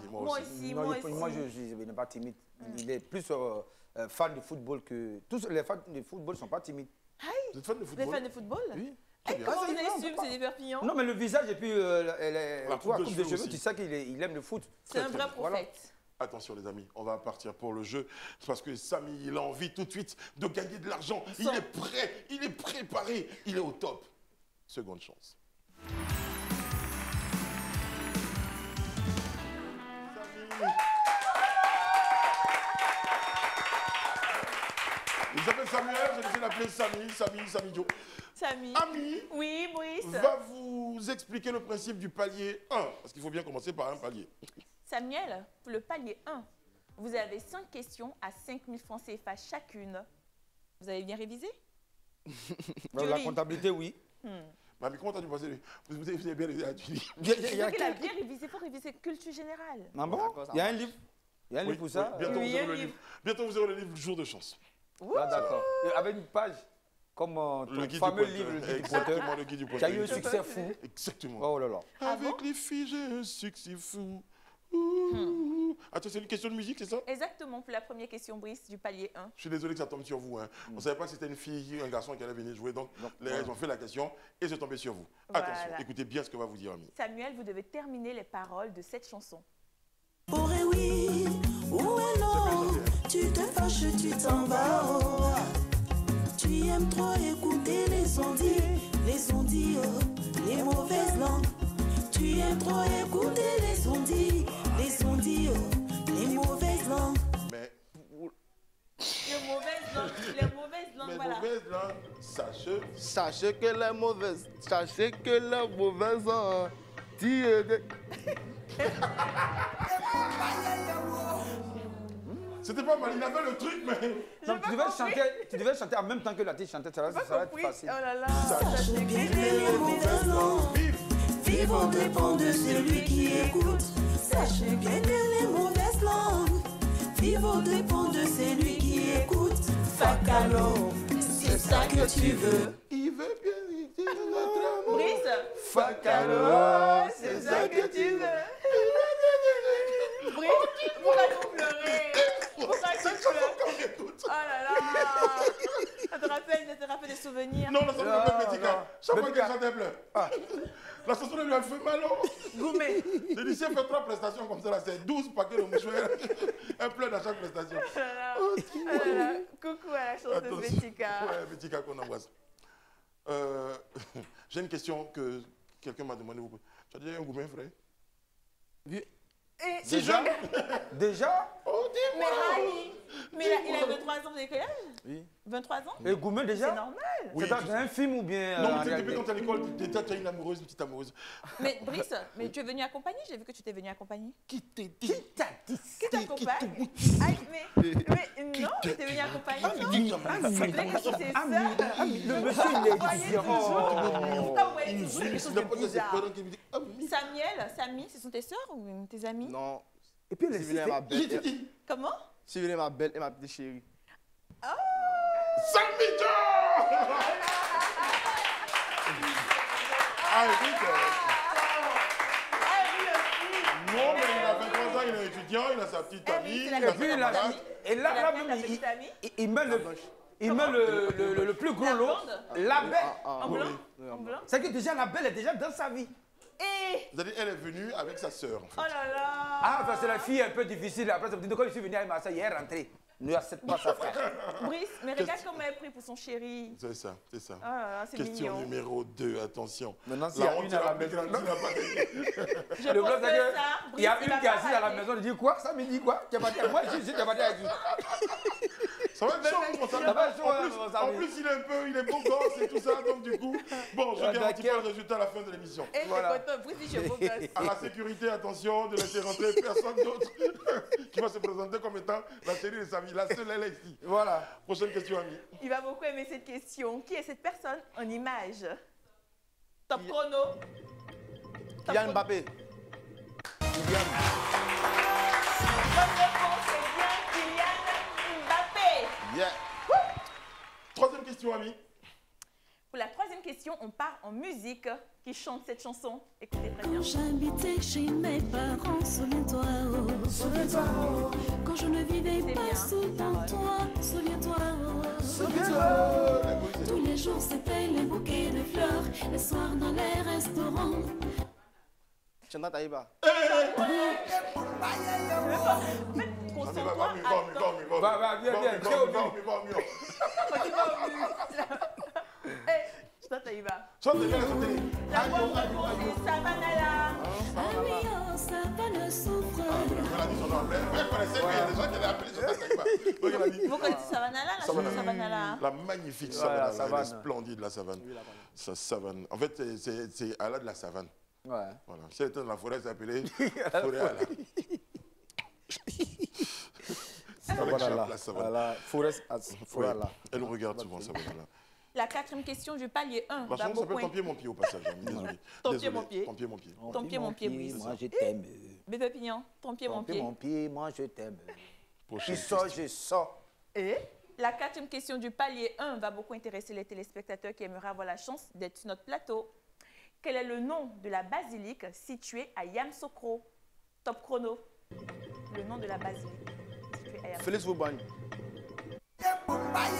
Speaker 2: Moi aussi.
Speaker 1: Moi, je n'ai pas timide. Il est plus fan de football que... Tous les fans de football ne sont pas timides.
Speaker 3: Vous êtes fan de
Speaker 2: Vous êtes
Speaker 3: football?
Speaker 2: fan de football?
Speaker 3: Oui.
Speaker 2: Et
Speaker 3: bien.
Speaker 2: comment
Speaker 1: Ah,
Speaker 2: vous
Speaker 1: c'est
Speaker 2: allez
Speaker 1: énorme,
Speaker 2: suivre, c'est des Perpignan?
Speaker 1: Non, mais le visage et puis
Speaker 3: La
Speaker 1: coupe de
Speaker 3: cheveux
Speaker 1: cheveux,
Speaker 3: aussi.
Speaker 1: tu sais qu'il aime le foot.
Speaker 2: C'est un vrai
Speaker 1: Voilà.
Speaker 2: prophète.
Speaker 3: Attention les amis, on va partir pour le jeu parce que Samy, il a envie tout de suite de gagner de l'argent. Il est prêt, il est préparé, il est au top. Seconde chance. Samy. Il s'appelle Samuel, j'ai décidé d'appeler Samy Joe.
Speaker 2: Samy.
Speaker 3: Ami
Speaker 2: Oui, Brice.
Speaker 3: va vous expliquer le principe du palier 1, parce qu'il faut bien commencer par un palier.
Speaker 2: Samuel, pour le palier 1, vous avez 5 questions à 5 000 francs CFA chacune. Vous avez bien révisé?
Speaker 1: La
Speaker 2: Julie.
Speaker 1: comptabilité, oui.
Speaker 3: Mamie, comment t'as dû passer? Vous avez bien les Julie.
Speaker 1: Il y a
Speaker 2: Il a bien révisé, il faut réviser culture générale.
Speaker 1: Ah bon?
Speaker 7: D'accord, ça
Speaker 1: Il y a un
Speaker 7: marche.
Speaker 1: livre. Il y a un livre pour ça.
Speaker 3: Bientôt,
Speaker 2: Oui,
Speaker 3: vous aurez
Speaker 2: un
Speaker 3: le
Speaker 2: livre.
Speaker 3: livre. Bientôt, vous aurez le livre Jour de chance.
Speaker 1: Ah, d'accord. Et avec une page, comme ton fameux livre, le guide du pointeur,
Speaker 3: Exactement, le guide du
Speaker 1: qui a
Speaker 3: pointeur.
Speaker 1: eu un succès fou.
Speaker 3: Exactement.
Speaker 1: Oh là là.
Speaker 3: Avec les filles, j'ai un succès fou. Ouh. Attends, c'est une question de musique, c'est ça?
Speaker 2: Exactement, pour la première question, Brice, du palier 1.
Speaker 3: Je suis désolé que ça tombe sur vous. Hein. On ne savait pas que c'était une fille, un garçon qui allait venir jouer. Donc, ils ont fait la question et c'est tombé sur vous.
Speaker 2: Voilà.
Speaker 3: Attention, écoutez bien ce que va vous dire, ami.
Speaker 2: Samuel, vous devez terminer les paroles de cette chanson.
Speaker 8: Oh et oui, où est l'eau? Tu te fâches, tu t'en vas. Oh. Tu aimes trop écouter les ondits, oh, les mauvaises langues. Tu aimes trop écouter les ondits, oh, les mauvaises langues.
Speaker 3: Mais
Speaker 2: Les mauvaises langues,
Speaker 3: mais
Speaker 2: voilà.
Speaker 3: mauvaise langue,
Speaker 7: Sachez que les mauvaises
Speaker 3: c'était pas mal, il avait le truc, mais.
Speaker 1: Non, tu devais chanter en même temps que l'artiste chantait, ça va être facile.
Speaker 2: Oh là là.
Speaker 8: Sachez bien que les mauvaises langues vivent au dépend de celui qui écoute. Sachez bien que les mauvaises langues vivent au dépend de celui qui écoute. Facalo, c'est ça que tu veux.
Speaker 3: Il veut bien dire notre amour.
Speaker 2: Brice,
Speaker 1: Facalo,
Speaker 2: c'est ça que tu veux. Brice, pourquoi vous pleurez? Pourquoi tu pleures? Oh là là. Ça te rappelle des souvenirs?
Speaker 3: Non, la chanson de Bética.
Speaker 1: non.
Speaker 3: Chaque fois qu'elle
Speaker 1: Bética.
Speaker 3: chante, elle pleure. La chanson de lui, elle fait mal. Oh.
Speaker 2: Goumé.
Speaker 3: Le lycée fait 3 prestations comme ça, là, c'est 12 paquets de mouchoirs. Elle pleure dans chaque prestation.
Speaker 2: Oh là là. Oh là là. Coucou à la chanteuse Bética.
Speaker 3: Ouais, Bética qu'on embrasse. J'ai une question que quelqu'un m'a demandé. Tu as déjà un gourmet, frère?
Speaker 1: Oui.
Speaker 2: Et
Speaker 1: Déjà? Déjà?
Speaker 3: Oh,
Speaker 2: Mais
Speaker 3: dis-moi.
Speaker 2: Rani, mais il a 23 ans, vous avez quel âge?
Speaker 1: Oui.
Speaker 2: 23 ans?
Speaker 1: Et Goumen déjà?
Speaker 2: C'est normal.
Speaker 3: Oui,
Speaker 1: C'est dans un film ou bien
Speaker 3: Non,
Speaker 1: en
Speaker 3: mais
Speaker 1: réalité?
Speaker 3: depuis quand tu es à l'école, tu as une amoureuse, une petite amoureuse.
Speaker 2: Mais Brice, mais tu es venu accompagner? J'ai vu que tu t'es venu accompagner.
Speaker 3: Qui t'a dit?
Speaker 2: Qui t'accompagne? Aïe, mais non, tu es venu accompagner, non? C'est vrai que c'est ça.
Speaker 1: Le monsieur, il est différent.
Speaker 2: Pourquoi vous voyez toujours quelque chose
Speaker 3: Il n'a
Speaker 2: de
Speaker 3: pas de ses
Speaker 2: bizarre?
Speaker 3: parents qui me disent ah, mais
Speaker 2: Samy, ce sont tes sœurs ou tes amis?
Speaker 7: Non.
Speaker 1: Et puis,
Speaker 7: Sylvie est ma
Speaker 3: j'ai
Speaker 7: belle.
Speaker 3: dit
Speaker 2: Comment?
Speaker 7: Sylvie est ma belle et ma petite chérie.
Speaker 3: Samy Joe. Ah, écoute, non, mais il a 23 ans, il est étudiant, il a sa petite
Speaker 2: Eh oui,
Speaker 3: amie,
Speaker 2: c'est
Speaker 3: il
Speaker 2: la
Speaker 3: a
Speaker 1: Et
Speaker 3: sa
Speaker 1: puis,
Speaker 3: camarade.
Speaker 1: et là,
Speaker 2: La
Speaker 1: même,
Speaker 2: petite amie?
Speaker 1: il met le plus gros
Speaker 2: La
Speaker 1: lot.
Speaker 2: blonde?
Speaker 1: La belle.
Speaker 2: En
Speaker 3: oui,
Speaker 2: blanc?
Speaker 7: oui,
Speaker 2: En blanc?
Speaker 1: C'est que déjà, la belle est déjà dans sa vie.
Speaker 2: Et
Speaker 3: Vous avez dit, elle est venue avec sa sœur. En fait.
Speaker 2: oh là là!
Speaker 1: Ah, enfin, c'est la fille un peu difficile. Après, ça me dit, quand je suis venu avec ma soeur, hier, rentrée. Ne accepte pas sa frère.
Speaker 2: Brice, mais regarde comment elle est pris pour son chéri.
Speaker 3: C'est ça, c'est ça.
Speaker 2: Oh là là, c'est
Speaker 3: Question
Speaker 2: mignon.
Speaker 3: numéro 2, attention.
Speaker 1: Maintenant, s'il y a
Speaker 3: honte
Speaker 1: une à la
Speaker 3: sera plus
Speaker 1: maison.
Speaker 3: grande, tu n'as pas de-
Speaker 2: Je
Speaker 1: Le
Speaker 2: pense
Speaker 1: problème,
Speaker 2: que
Speaker 1: c'est
Speaker 2: ça,
Speaker 1: que il y a
Speaker 2: Brice,
Speaker 1: une
Speaker 2: va
Speaker 1: qui est
Speaker 2: pas
Speaker 1: assise à la
Speaker 2: rater.
Speaker 1: maison, elle dit quoi? Ça me dit quoi? Tu as battu avec moi? Je dis, tu as battu avec qui?
Speaker 3: Ça va être chaud, mon Samy.
Speaker 1: Ça va être chaud,
Speaker 3: En plus, il est beau gosse et tout ça, donc du coup, bon, je garantis pas le résultat à la fin de l'émission.
Speaker 2: Et voilà. T'es content, Brice, je suis beau gosse.
Speaker 3: À la sécurité, attention, ne laissez rentrer personne d'autre qui va se présenter comme étant la série de Samy. La seule, elle est ici.
Speaker 1: Voilà.
Speaker 3: Prochaine question, ami.
Speaker 2: Il va beaucoup aimer cette question. Qui est cette personne en image? Top chrono.
Speaker 7: Kylian Mbappé.
Speaker 2: Bonne réponse, c'est bien Kylian Mbappé.
Speaker 3: Yeah. Troisième question, ami.
Speaker 2: Pour la troisième question, on part en musique. Qui chante cette chanson? Écoutez très bien.
Speaker 8: Quand j'habitais chez mes parents, souviens-toi, oh, souviens-toi, oh. Quand je ne vivais pas souviens-toi, souviens-toi, oh, souviens-toi. Tous les jours c'était les bouquets de fleurs, les soirs dans les restaurants.
Speaker 7: Chanda Taïba.
Speaker 2: Concentre-toi.
Speaker 1: Va, viens.
Speaker 2: Chante Taïba.
Speaker 3: Chante bien,
Speaker 2: La bonne réponse, c'est Savanala.
Speaker 8: Ah oui, oh, ça va ne souffre.
Speaker 3: Vous connaissez qu'il y a des gens qui avaient appelé Chanda Taïba.
Speaker 2: Vous connaissez Savanala, la chanson Savanala?
Speaker 3: La magnifique savane, elle est splendide, la savane. Sa savane. En fait, c'est à la de la savane.
Speaker 1: Ouais.
Speaker 3: Voilà. Si elle était dans la forêt, elle s'appelait forêt à la.
Speaker 1: Voilà. Forêt à la.
Speaker 3: Elle regarde souvent, savane là.
Speaker 2: La quatrième question du palier 1.
Speaker 3: La chanson s'appelle Ton pied, mon pied au passage. Désolé.
Speaker 2: Ton pied, mon pied.
Speaker 3: Ton pied, mon pied.
Speaker 2: Ton pied, mon pied, Brice.
Speaker 1: Moi, je t'aime.
Speaker 2: Bébé Pignon, ton pied, mon pied.
Speaker 1: Mon pied, moi, je t'aime.
Speaker 3: Prochaine
Speaker 1: Tu sors,
Speaker 3: question.
Speaker 1: je sors.
Speaker 2: Et la quatrième question du palier 1 va beaucoup intéresser les téléspectateurs qui aimeraient avoir la chance d'être sur notre plateau. Quel est le nom de la basilique située à Yamoussoukro? Top chrono. Le nom de la basilique située à Yamoussoukro.
Speaker 7: Félix Vauban.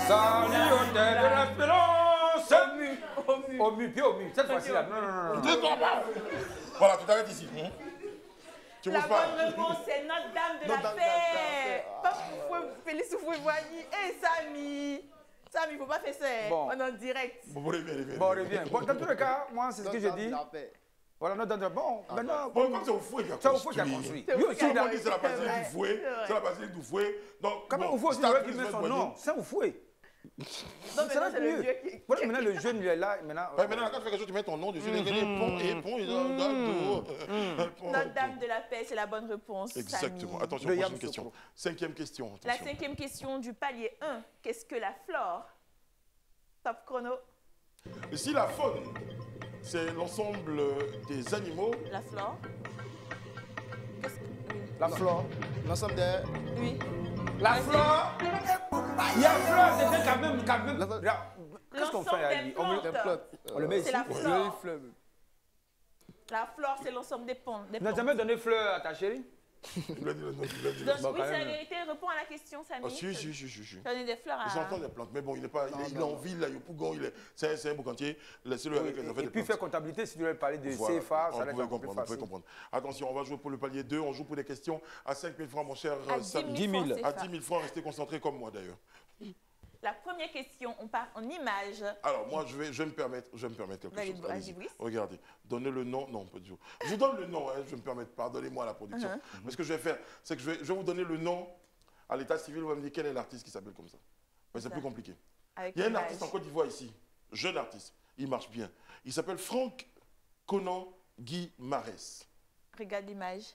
Speaker 1: Salut, hôtel de l'Espérance. Au mu, pied au mu. Cette fois-ci là. Non.
Speaker 3: Voilà, tu t'arrêtes ici. Tu
Speaker 2: La
Speaker 3: bouges pas.
Speaker 2: bonne réponse, c'est Notre-Dame de la Paix. Pas Félix Houphouët-Boigny et Samy. Samy, il ne faut pas faire ça.
Speaker 1: Bon.
Speaker 2: On est en direct.
Speaker 3: Bon, reviens.
Speaker 1: Bon, reviens. Bon, dans tous les cas, moi, c'est ce que je dis. Voilà, bon, maintenant.
Speaker 3: Bon, comme c'est au fouet qui a
Speaker 1: C'est au fouet qui a construit. Lui aussi, il a.
Speaker 3: c'est la basilique du fouet. C'est la basilique du fouet. Donc,
Speaker 1: Quand même, au fouet, il aurait pu mettre son nom. C'est au fouet.
Speaker 2: Non, mais c'est le vieux qui.
Speaker 1: Voilà, maintenant, le jeune, il est là. Maintenant,
Speaker 3: quand tu fais quelque chose, tu mets ton nom dessus.
Speaker 2: Notre-Dame de la Paix, c'est la bonne réponse.
Speaker 3: Exactement.
Speaker 2: Samy.
Speaker 3: Attention, prochaine question. Cinquième question.
Speaker 2: La cinquième question du palier 1. Qu'est-ce que la flore? Top chrono.
Speaker 3: Ici, la faune, c'est l'ensemble des animaux.
Speaker 2: La flore.
Speaker 1: la flore.
Speaker 7: L'ensemble des...
Speaker 2: Oui.
Speaker 1: La flore. Il y a fleur, c'est quand même. Qu'est-ce qu'on fait à lui?
Speaker 2: On
Speaker 1: le met ici.
Speaker 2: C'est la flore. La flore, c'est l'ensemble des plantes.
Speaker 1: Tu n'as jamais donné fleur à ta chérie?
Speaker 3: Il a dit le nom, il a dit
Speaker 2: Donc,
Speaker 3: le nom.
Speaker 2: oui, c'est la vérité. Réponds à la question, Samy.
Speaker 3: Ah, si.
Speaker 2: Donner des fleurs à...
Speaker 3: Ils entendent les plantes, mais bon, il est pas, il est en ville, là, il est Pougon, c'est un boucantier. Laissez-le avec les affaires
Speaker 1: Et
Speaker 3: des
Speaker 1: puis
Speaker 3: plantes.
Speaker 1: faire comptabilité, si tu veux parler de
Speaker 3: Voilà.
Speaker 1: CFA,
Speaker 3: On
Speaker 1: ça va être
Speaker 3: pouvait
Speaker 1: encore plus
Speaker 3: comprendre, on pouvait
Speaker 1: facile.
Speaker 3: comprendre. Attention, on va jouer pour le palier 2, on joue pour des questions à 5 000 francs, mon cher
Speaker 2: À 10
Speaker 3: Samy.
Speaker 2: 000 francs,
Speaker 3: À
Speaker 2: CFA.
Speaker 3: 10 000 francs, restez concentrés comme moi d'ailleurs.
Speaker 2: La première question, on part en images.
Speaker 3: Alors, moi, je vais me permettre quelque
Speaker 2: Vas-y,
Speaker 3: chose.
Speaker 2: vas-y,
Speaker 3: Allez-y.
Speaker 2: Brice.
Speaker 3: Regardez, donnez le nom. Non, pas du tout. Je vous donne le nom, hein, je vais me permettre. Pardonnez-moi la production. Mais ce que je vais faire, c'est que je vais vous donner le nom à l'état civil. Vous allez me dire quel est l'artiste qui s'appelle comme ça. Mais c'est plus compliqué.
Speaker 2: Avec
Speaker 3: Il y a un
Speaker 2: l'image.
Speaker 3: artiste en Côte d'Ivoire ici, jeune artiste. Il marche bien. Il s'appelle Franck Conan Guy Marès.
Speaker 2: Regarde l'image.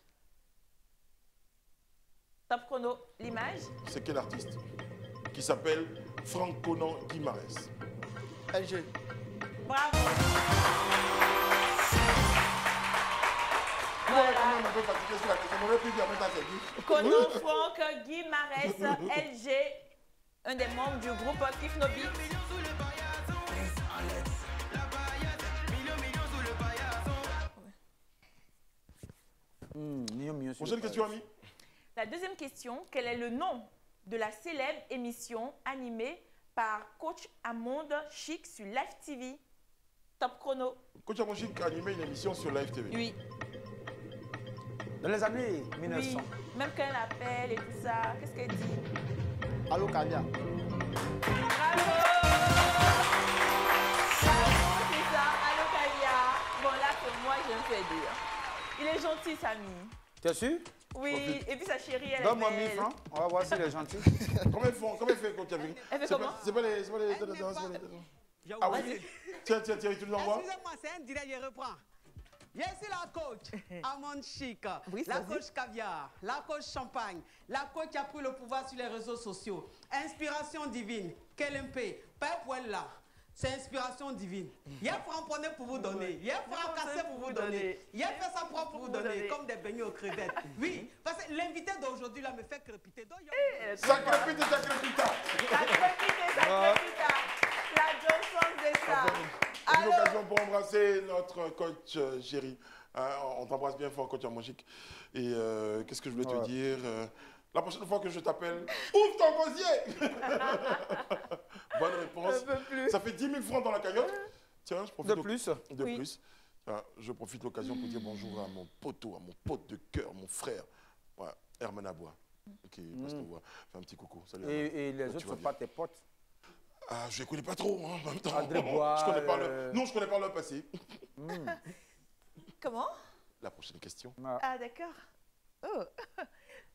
Speaker 2: Top chrono, l'image.
Speaker 3: C'est quel artiste qui s'appelle Franck Conan Guy Marès?
Speaker 7: LG.
Speaker 2: Bravo.
Speaker 3: On peut fatiguer sur la question. On aurait pu dire, mais t'as dit.
Speaker 2: Conan Franck Guy Marès, LG, un des membres du groupe Kifnobi.
Speaker 3: Prochaine question, ami.
Speaker 2: La deuxième question, quel est le nom de la célèbre émission animée par Coach Amonde Chic sur Live TV? Top chrono.
Speaker 3: Coach Amonchic a animé une émission sur Live TV.
Speaker 2: Oui.
Speaker 1: Dans les années 1900.
Speaker 2: Oui. Même quand elle appelle et tout ça, qu'est-ce qu'elle dit?
Speaker 7: Allô, Kanya.
Speaker 2: Bravo! C'est ça, allô Kaya. Bon là, pour moi, je me fais dire. Il est gentil, Samy.
Speaker 1: Tu es sûr?
Speaker 2: Oui, et puis sa chérie, elle est
Speaker 1: donne-moi 1000
Speaker 2: belle.
Speaker 1: francs, on va voir si elle est gentille.
Speaker 3: Comment elle fait coach avec?
Speaker 2: Elle fait comment?
Speaker 3: C'est pas les... Ah oui. Tiens, Thierry, tu nous envoies?
Speaker 9: Excusez-moi, c'est un direct, je reprends. Je suis la coach Amande Chic,
Speaker 2: Oui,
Speaker 9: la
Speaker 2: vas-y.
Speaker 9: coach Caviar, la coach Champagne, la coach qui a pris le pouvoir sur les réseaux sociaux. Inspiration divine, KLMP, Pep Wella. C'est inspiration divine. Il y a framponné pour vous donner, il y a fracassé pour vous donner, il y a fait ça propre pour vous donner, comme des beignets aux crevettes. Oui, parce que l'invité d'aujourd'hui là me fait crépiter. Donc,
Speaker 3: Ça crépite, ça crépita.
Speaker 2: Ça crépite, ça crépita. La Johnson de ça.
Speaker 3: C'est l'occasion pour embrasser notre coach chéri. On t'embrasse bien fort, coach Amogique. Et qu'est-ce que je voulais te dire la prochaine fois que je t'appelle, ouvre ton gosier. Bonne réponse. Ça fait 10 000 francs dans la cagnotte. Tiens, je profite
Speaker 1: De plus.
Speaker 3: De plus. Je profite de l'occasion pour dire bonjour à mon poteau, à mon pote de cœur, mon frère, Herman Abois. Ok, passe te voir. Fais un petit coucou. Salut.
Speaker 1: Et les autres ne sont pas tes potes?
Speaker 3: Ah, je les connais pas trop, hein, en même temps.
Speaker 1: André Bois,
Speaker 3: Non, je connais pas leur passé.
Speaker 2: Comment?
Speaker 3: La prochaine question.
Speaker 2: Ah, d'accord. Oh.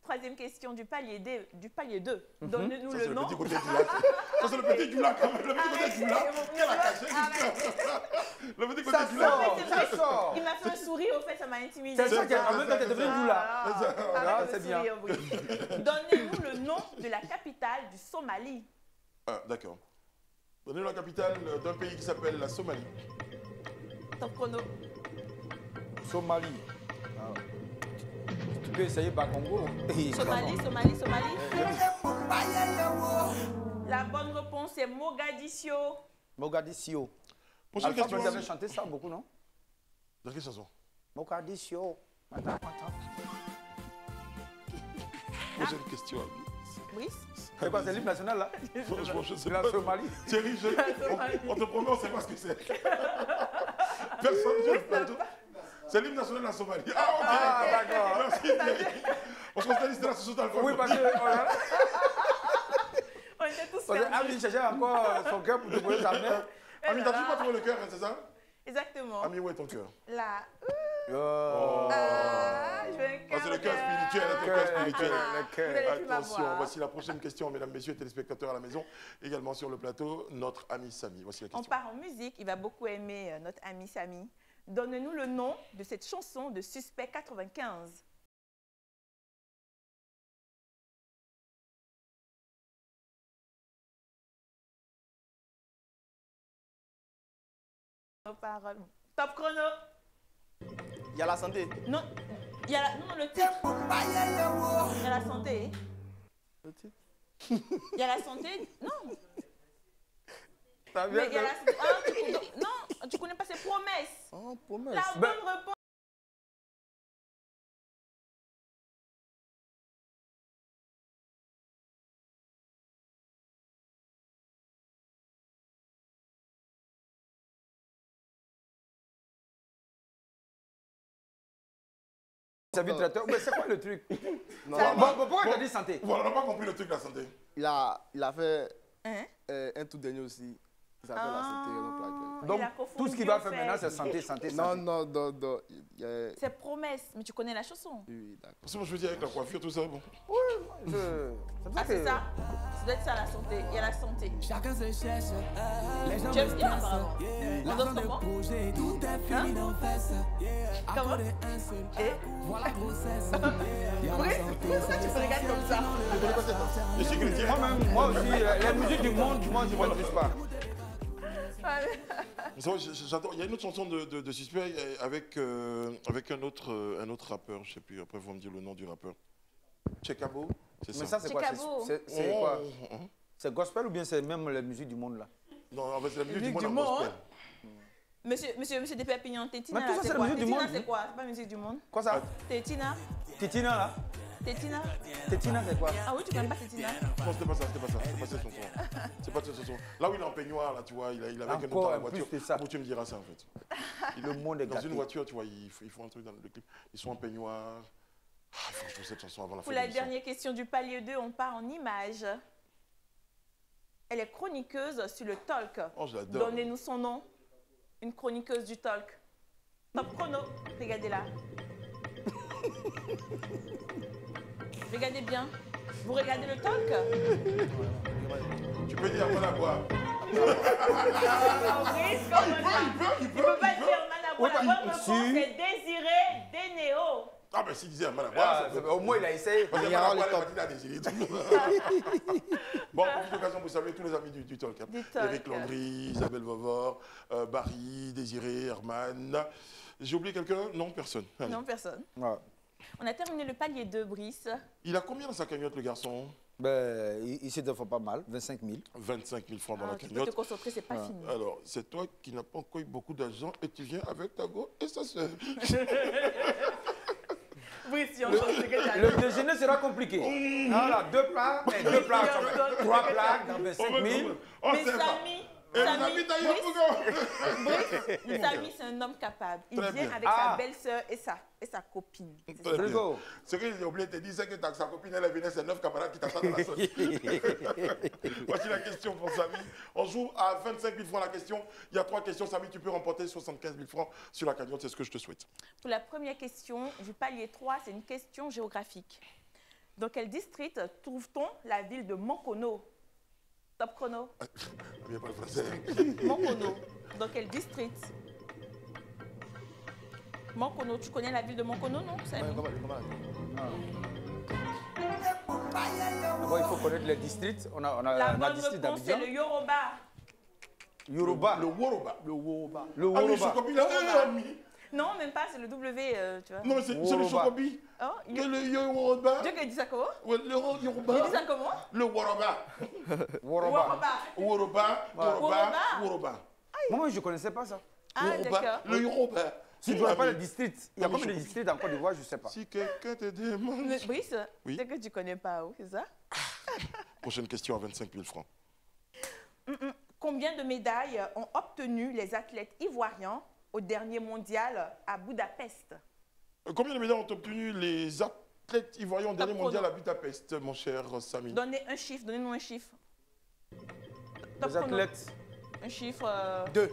Speaker 2: Troisième question du palier 2. Donne-nous le nom.
Speaker 3: Ça, c'est le petit du lac. Ça, c'est le petit du lac, quand même. Le petit côté du lac. Quel a caché? Le petit côté du lac.
Speaker 2: Il m'a fait un sourire, au fait, ça m'a intimidé.
Speaker 1: C'est ça qu'en même temps, t'es devenu du lac.
Speaker 2: C'est bien. Donnez-nous le nom de la capitale du Somalie.
Speaker 3: Ah, d'accord. Donnez-nous la capitale d'un pays qui s'appelle la Somalie.
Speaker 2: Top chrono.
Speaker 1: Somalie. Tu peux essayer Bakongo.
Speaker 2: Somalie. La bonne réponse est Mogadiscio.
Speaker 1: Mogadiscio.
Speaker 3: Prochaine question.
Speaker 1: Vous avez chanté ça beaucoup, non?
Speaker 3: Dans quelle chanson?
Speaker 1: Mogadiscio.
Speaker 3: Prochaine question.
Speaker 2: Oui.
Speaker 1: C'est quoi, c'est l'hymne national là?
Speaker 3: Franchement, je sais
Speaker 1: La
Speaker 3: pas.
Speaker 1: Somalie.
Speaker 3: Thierry, on te promet, on ne sait pas ce que c'est. Personne sur le plateau. C'est l'hymne national de la Somalie. Ah, ok.
Speaker 1: Ah, d'accord.
Speaker 3: Merci, Thierry. Parce qu'on s'est dit c'était la société d'alcool.
Speaker 1: Oui, parce que.
Speaker 2: On était tous
Speaker 1: Parce que Ami cherchait encore son cœur pour trouver sa mère.
Speaker 3: Ami, t'as toujours pas trouvé le cœur, hein, c'est ça?
Speaker 2: Exactement.
Speaker 3: Ami, où est ton cœur?
Speaker 2: Là.
Speaker 1: Oh.
Speaker 2: Je veux un cœur.
Speaker 3: C'est le cœur spirituel, le cœur spirituel. Attention,
Speaker 2: voir.
Speaker 3: voici la prochaine question, mesdames, messieurs, téléspectateurs à la maison, également sur le plateau, notre ami Samy. Voici la question.
Speaker 2: On part en musique, il va beaucoup aimer notre ami Samy. Donne-nous le nom de cette chanson de Suspect 95. Top chrono.
Speaker 7: Il y a la santé.
Speaker 2: Non, il y a non, le titre. Il y a la santé.
Speaker 7: Le titre.
Speaker 2: Il y a la santé. Non.
Speaker 1: Mais
Speaker 2: il y a la... non, tu connais pas ces promesses.
Speaker 7: Oh, promesse.
Speaker 2: La bonne réponse.
Speaker 1: C'est traiteur. Mais c'est quoi le truc?
Speaker 7: Non,
Speaker 1: pourquoi tu as dit santé?
Speaker 3: Voilà, on n'a pas compris le truc de la santé.
Speaker 7: il a fait
Speaker 2: Hein?
Speaker 7: un tout dernier aussi. Il s'appelle la santé.
Speaker 1: Donc, tout ce qu'il va faire maintenant, c'est santé.
Speaker 7: Non.
Speaker 2: C'est promesse, mais tu connais la chanson.
Speaker 7: Oui, d'accord.
Speaker 3: Parce que moi, je veux dire, avec la coiffure, tout ça, bon.
Speaker 2: C'est ça. Ça doit être ça, la santé. Il y a la santé.
Speaker 8: Chacun se cherche.
Speaker 2: Tu aimes bien, apparemment. On danse comment?
Speaker 8: Tout est fini dans fesse.
Speaker 2: Comment?
Speaker 8: Voilà grossesse.
Speaker 2: Pourquoi tu me regardes comme ça?
Speaker 3: Je suis chrétien.
Speaker 1: Moi aussi, la musique du monde, moi, je ne maîtrise pas.
Speaker 3: J'adore. Il y a une autre chanson de Suspect avec un autre rappeur, je sais plus, après vous me dire le nom du rappeur. Chekabo, c'est ça.
Speaker 1: Mais ça, c'est quoi? C'est quoi? C'est gospel ou bien c'est même la musique du monde là?
Speaker 3: Non, en fait, c'est la musique du monde en gospel.
Speaker 2: Monsieur de Perpignan, Tétina,
Speaker 1: Mais tout ça,
Speaker 2: c'est
Speaker 1: c'est la
Speaker 2: quoi?
Speaker 1: musique du
Speaker 2: Tétina,
Speaker 1: monde.
Speaker 2: c'est quoi? C'est pas musique du monde?
Speaker 1: Quoi ça?
Speaker 2: Tétina.
Speaker 1: Tétina là?
Speaker 2: Tétina.
Speaker 1: Tétina, c'est quoi?
Speaker 2: Ah oui, tu connais pas Tétina?
Speaker 3: Non, c'était pas ça. C'est pas cette chanson. C'est pas cette chanson. Là où il est en peignoir, là, tu vois, il avait un autre dans la voiture. Où tu me diras ça, en fait.
Speaker 1: Le monde est
Speaker 3: dans
Speaker 1: gâté.
Speaker 3: une voiture, tu vois, ils font un truc dans le clip. Ils sont en peignoir. Ah, il faut que je trouve cette chanson avant la fin.
Speaker 2: Pour la dernière question du palier 2, on part en images. Elle est chroniqueuse sur le talk.
Speaker 3: Oh, je l'adore.
Speaker 2: Donnez-nous son nom. Une chroniqueuse du talk. Top chrono. Regardez-la. Regardez bien. Vous regardez le talk?
Speaker 3: Tu peux dire Managua.
Speaker 2: Il peut pas dire Managua. La bonne réponse, c'est Désiré Dénéo.
Speaker 3: Ah, ben s'il disait Managua,
Speaker 1: au moins il a essayé.
Speaker 3: Parce que Managua, il a désiré. Bon, pour toute occasion, vous savez, tous les amis du talk. Eric Landry, Isabelle Vavor, Barry, Désiré, Herman. J'ai oublié quelqu'un? Non, personne. Allez.
Speaker 2: Non, personne.
Speaker 1: Ouais.
Speaker 2: On a terminé le palier 2, Brice.
Speaker 3: Il a combien dans sa cagnotte, le garçon?
Speaker 1: Ben, il s'est deux fois pas mal, 25 000.
Speaker 3: 25 000 francs dans la
Speaker 2: Tu peux
Speaker 3: cagnotte.
Speaker 2: te concentrer, c'est pas fini.
Speaker 3: Alors, c'est toi qui n'as pas encore eu beaucoup d'argent et tu viens avec ta go et sa soeur.
Speaker 2: Oui, si on change ce que t'as
Speaker 1: Le déjeuner sera compliqué. Voilà, 2 plats, 3 plats dans 25 000.
Speaker 2: Mais Samy, Samy, c'est un homme capable. Il vient avec sa belle-sœur et sa copine.
Speaker 3: Ce que j'ai oublié de te dire, c'est que sa copine, elle est venue, c'est 9 camarades qui t'attendent dans la salle. Voici la question pour Samy. On joue à 25 000 francs la question. Il y a 3 questions. Samy, tu peux remporter 75 000 francs sur la cagnotte. C'est ce que je te souhaite.
Speaker 2: Pour la première question du palier 3, c'est une question géographique. Dans quel district trouve-t-on la ville de Monkono? Top chrono.
Speaker 3: Il n'y a pas le français.
Speaker 2: Monkono. Dans quel district? Monkono. Tu connais la ville de Monkono, non?
Speaker 1: Bon, il faut connaître les districts. On a
Speaker 2: la
Speaker 1: un
Speaker 2: bonne
Speaker 1: district
Speaker 2: réponse, c'est le Yoruba.
Speaker 1: Yoruba.
Speaker 3: Le Woroba.
Speaker 1: Le Woroba.
Speaker 3: Ah oui, Chocobi, là,
Speaker 2: non, même pas, c'est le W, tu vois.
Speaker 3: non, mais c'est le Chocobi.
Speaker 2: Oh,
Speaker 3: Le Yoruba.
Speaker 2: Dieu qui dit ça comment?
Speaker 3: Ouais, le Yoruba.
Speaker 2: Il dit ça comment?
Speaker 3: Le Woroba. Woroba.
Speaker 1: Moi, je ne connaissais pas ça.
Speaker 2: Ah, d'accord.
Speaker 3: Le Yoruba.
Speaker 1: Si tu ne vois pas le district, il y a combien de districts en Côte d'Ivoire, je ne sais pas.
Speaker 3: Si quelqu'un te demande...
Speaker 2: Mais Brice,
Speaker 3: oui?
Speaker 2: c'est que tu ne connais pas, c'est ça?
Speaker 3: Prochaine question à 25 000 francs.
Speaker 2: Combien de médailles ont obtenu les athlètes ivoiriens au dernier mondial à Budapest?
Speaker 3: Combien de médailles ont obtenu les athlètes ivoiriens au dernier mondial à Budapest, mon cher Samy?
Speaker 2: Donnez un chiffre, donnez-nous un chiffre.
Speaker 1: Les athlètes.
Speaker 2: Un chiffre...
Speaker 1: 2.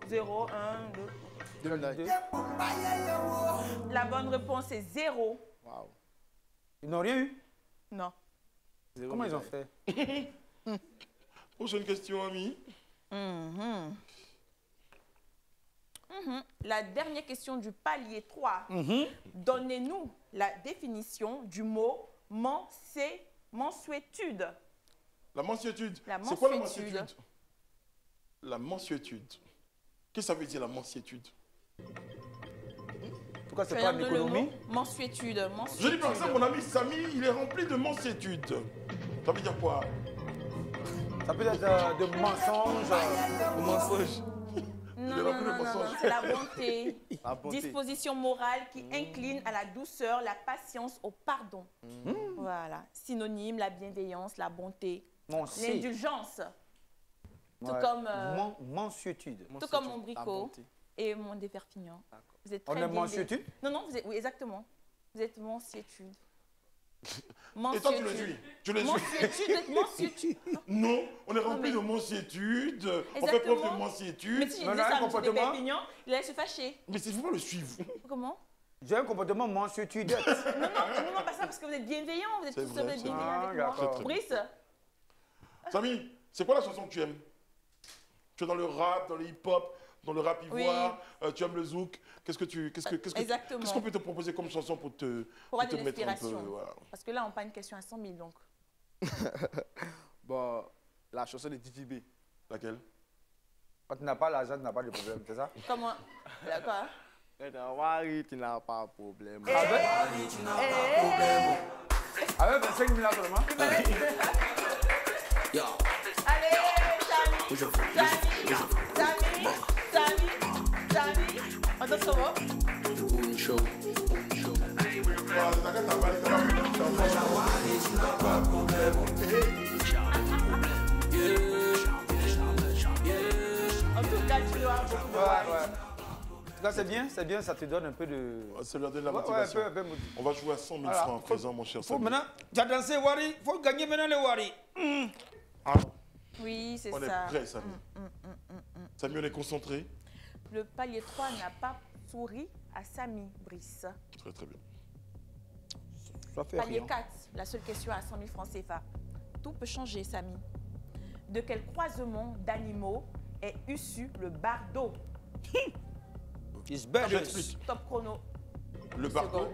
Speaker 2: 0, 1, 2. La bonne réponse est 0.
Speaker 1: Wow. Ils n'ont rien eu?
Speaker 2: Non.
Speaker 1: Comment ils ont fait?
Speaker 3: Prochaine question, ami.
Speaker 2: La dernière question du palier 3. Donnez-nous la définition du mot mansuétude.
Speaker 3: La mansuétude.
Speaker 2: La
Speaker 3: c'est quoi la
Speaker 2: mansuétude?
Speaker 3: mansuétude? La mansuétude. Qu'est-ce que ça veut dire, la mansuétude?
Speaker 1: En tout cas, c'est pas en économie.
Speaker 2: Mansuétude.
Speaker 3: Je dis par ça, mon ami Samy, il est rempli de mansuétude. Ça veut dire quoi?
Speaker 1: Ça peut être de mensonges.
Speaker 3: De mensonges.
Speaker 2: Non, c'est la bonté. Disposition morale qui incline à la douceur, la patience, au pardon. Voilà. Synonyme, la bienveillance, la bonté, l'indulgence. Tout comme...
Speaker 1: mansuétude.
Speaker 2: Tout comme mon bricot et mon déperpignan. Vous êtes très
Speaker 1: on est mansuétude?
Speaker 2: Non, vous êtes, oui, exactement. Vous êtes mansuétude.
Speaker 3: Et toi, tu le suis? Tu le suis?
Speaker 2: Mansuétude.
Speaker 3: Non, on est rempli de mansuétude. On fait preuve de mansuétude.
Speaker 2: Mais si je dis ça à M. Déperpignan, il allait se fâcher.
Speaker 3: Mais il ne faut pas le suivre.
Speaker 2: Comment?
Speaker 1: J'ai un comportement mansuétude.
Speaker 2: Non, pas ça, parce que vous êtes bienveillant. Vous êtes tous bienveillants avec moi. Brice?
Speaker 3: Samy, c'est quoi la chanson que tu aimes? Tu es dans le rap, dans le hip-hop, dans le rap ivoire, tu aimes le zouk. Qu'est-ce qu'on peut te proposer comme chanson pour te mettre un peu, voilà.
Speaker 2: Parce que là, on parle une question à 100 000, donc.
Speaker 7: Bon, la chanson de Didi B.
Speaker 3: Laquelle?
Speaker 1: Quand tu n'as pas l'argent, tu n'as pas de problème, c'est ça?
Speaker 2: Comment? D'accord.
Speaker 7: Wari, tu n'as pas de problème.
Speaker 1: Avec 25 000 là seulement?
Speaker 2: Allez, Samy. Attends, ça va? En tout cas, tu dois beaucoup de
Speaker 1: En tout cas, c'est bien, ça te donne un peu de...
Speaker 3: Ça leur donne la motivation.
Speaker 1: Un peu.
Speaker 3: On va jouer à 100 000 francs à présent, mon cher Samy.
Speaker 1: Maintenant, tu as dansé Wari, il faut gagner maintenant les Wari.
Speaker 2: Oui, c'est ça.
Speaker 3: On est prêt, Samy. Samy, on est concentré.
Speaker 2: Le palier 3 n'a pas souri à Samy, Brice.
Speaker 3: Très, très bien.
Speaker 1: Ça fait
Speaker 2: Palier
Speaker 1: rien.
Speaker 2: 4, la seule question à 100 000 francs CFA. Tout peut changer, Samy. De quel croisement d'animaux est issu le bardo?
Speaker 1: It's better.
Speaker 2: Top chrono.
Speaker 3: Le bardo,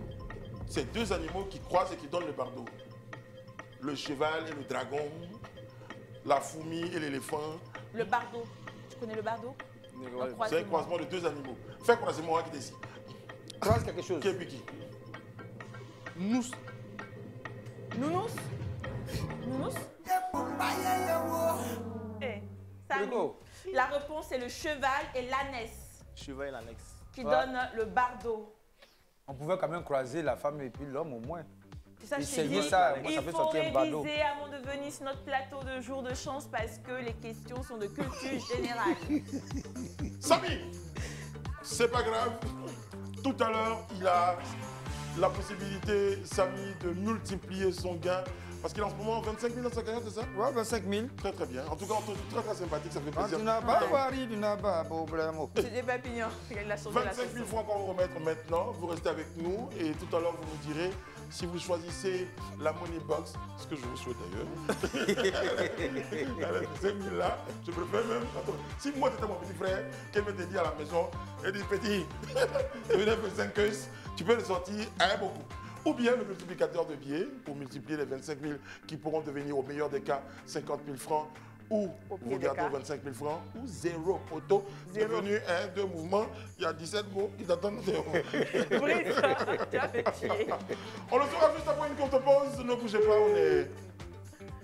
Speaker 3: c'est deux animaux qui croisent et qui donnent le bardo. Le cheval et le dragon, la fourmi et l'éléphant.
Speaker 2: Le bardo. Tu connais le bardo?
Speaker 3: C'est un croisement de deux animaux. Fais croiser moi qui décide.
Speaker 1: Croise quelque chose.
Speaker 3: Qui est qui?
Speaker 7: Nous.
Speaker 2: Nounous? Nounous? Eh, Samy.
Speaker 1: Hugo.
Speaker 2: La réponse est le cheval et l'ânesse
Speaker 7: Cheval et l'annexe.
Speaker 2: qui donnent le bardo.
Speaker 1: On pouvait quand même croiser la femme et puis l'homme au moins.
Speaker 2: C'est ça,
Speaker 1: Il
Speaker 2: je t'ai dit,
Speaker 1: saignait ça, moi, ça
Speaker 2: il
Speaker 1: fait
Speaker 2: faut
Speaker 1: sortir un bardo.
Speaker 2: réviser avant de venir sur notre plateau de jour de chance parce que les questions sont de culture générale.
Speaker 3: Samy, c'est pas grave. Tout à l'heure, il a la possibilité, Samy, de multiplier son gain. Parce qu'il a en ce moment 25 000 dans sa carrière, c'est ça?
Speaker 1: Ouais, 25 000.
Speaker 3: Très très bien. En tout cas, on trouve très très sympathique, ça fait
Speaker 1: Quand
Speaker 3: plaisir.
Speaker 1: tu n'as pas pari, tu n'as pas de problème.
Speaker 2: C'est des papillons. Il a changé la
Speaker 3: 25 000 francs qu'on va vous remettre maintenant. Vous restez avec nous et tout à l'heure, vous nous direz si vous choisissez la Money Box, ce que je vous souhaite d'ailleurs. 5 000 là, je préfère même. Attends, si moi t'étais mon petit frère, qu'elle me te dit à la maison, elle dit petit, tu veux faire 5 queues, tu peux le sortir à un beaucoup. Ou bien le multiplicateur de billets pour multiplier les 25 000 qui pourront devenir au meilleur des cas 50 000 francs. Ou vous gardez 25 000 francs, ou zéro poteau. Devenu un, deux mouvements, il y a 17 mots qui t'attendent zéro.
Speaker 2: Brice, tu as fait chier.
Speaker 3: On le fera juste après une courte pause. Ne bougez pas,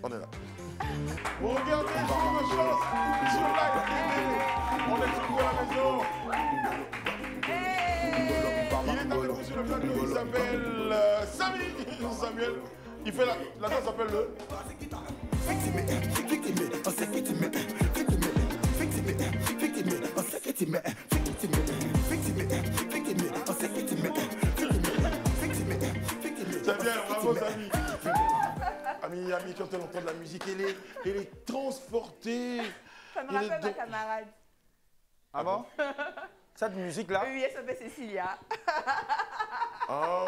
Speaker 3: on est là. Vous regardez Jour de Chance sur Live TV. On est toujours à la maison. Il est avec nous sur le plateau, il s'appelle Samy. Samuel, il fait la danse s'appelle le... C'est bien, bravo Samy. Ami, quand elle entend de la musique, elle est transportée.
Speaker 2: Ça me rappelle ma camarade.
Speaker 1: Ah bon? Cette musique-là?
Speaker 2: Oui, elle s'appelle Cécilia.
Speaker 3: Ah.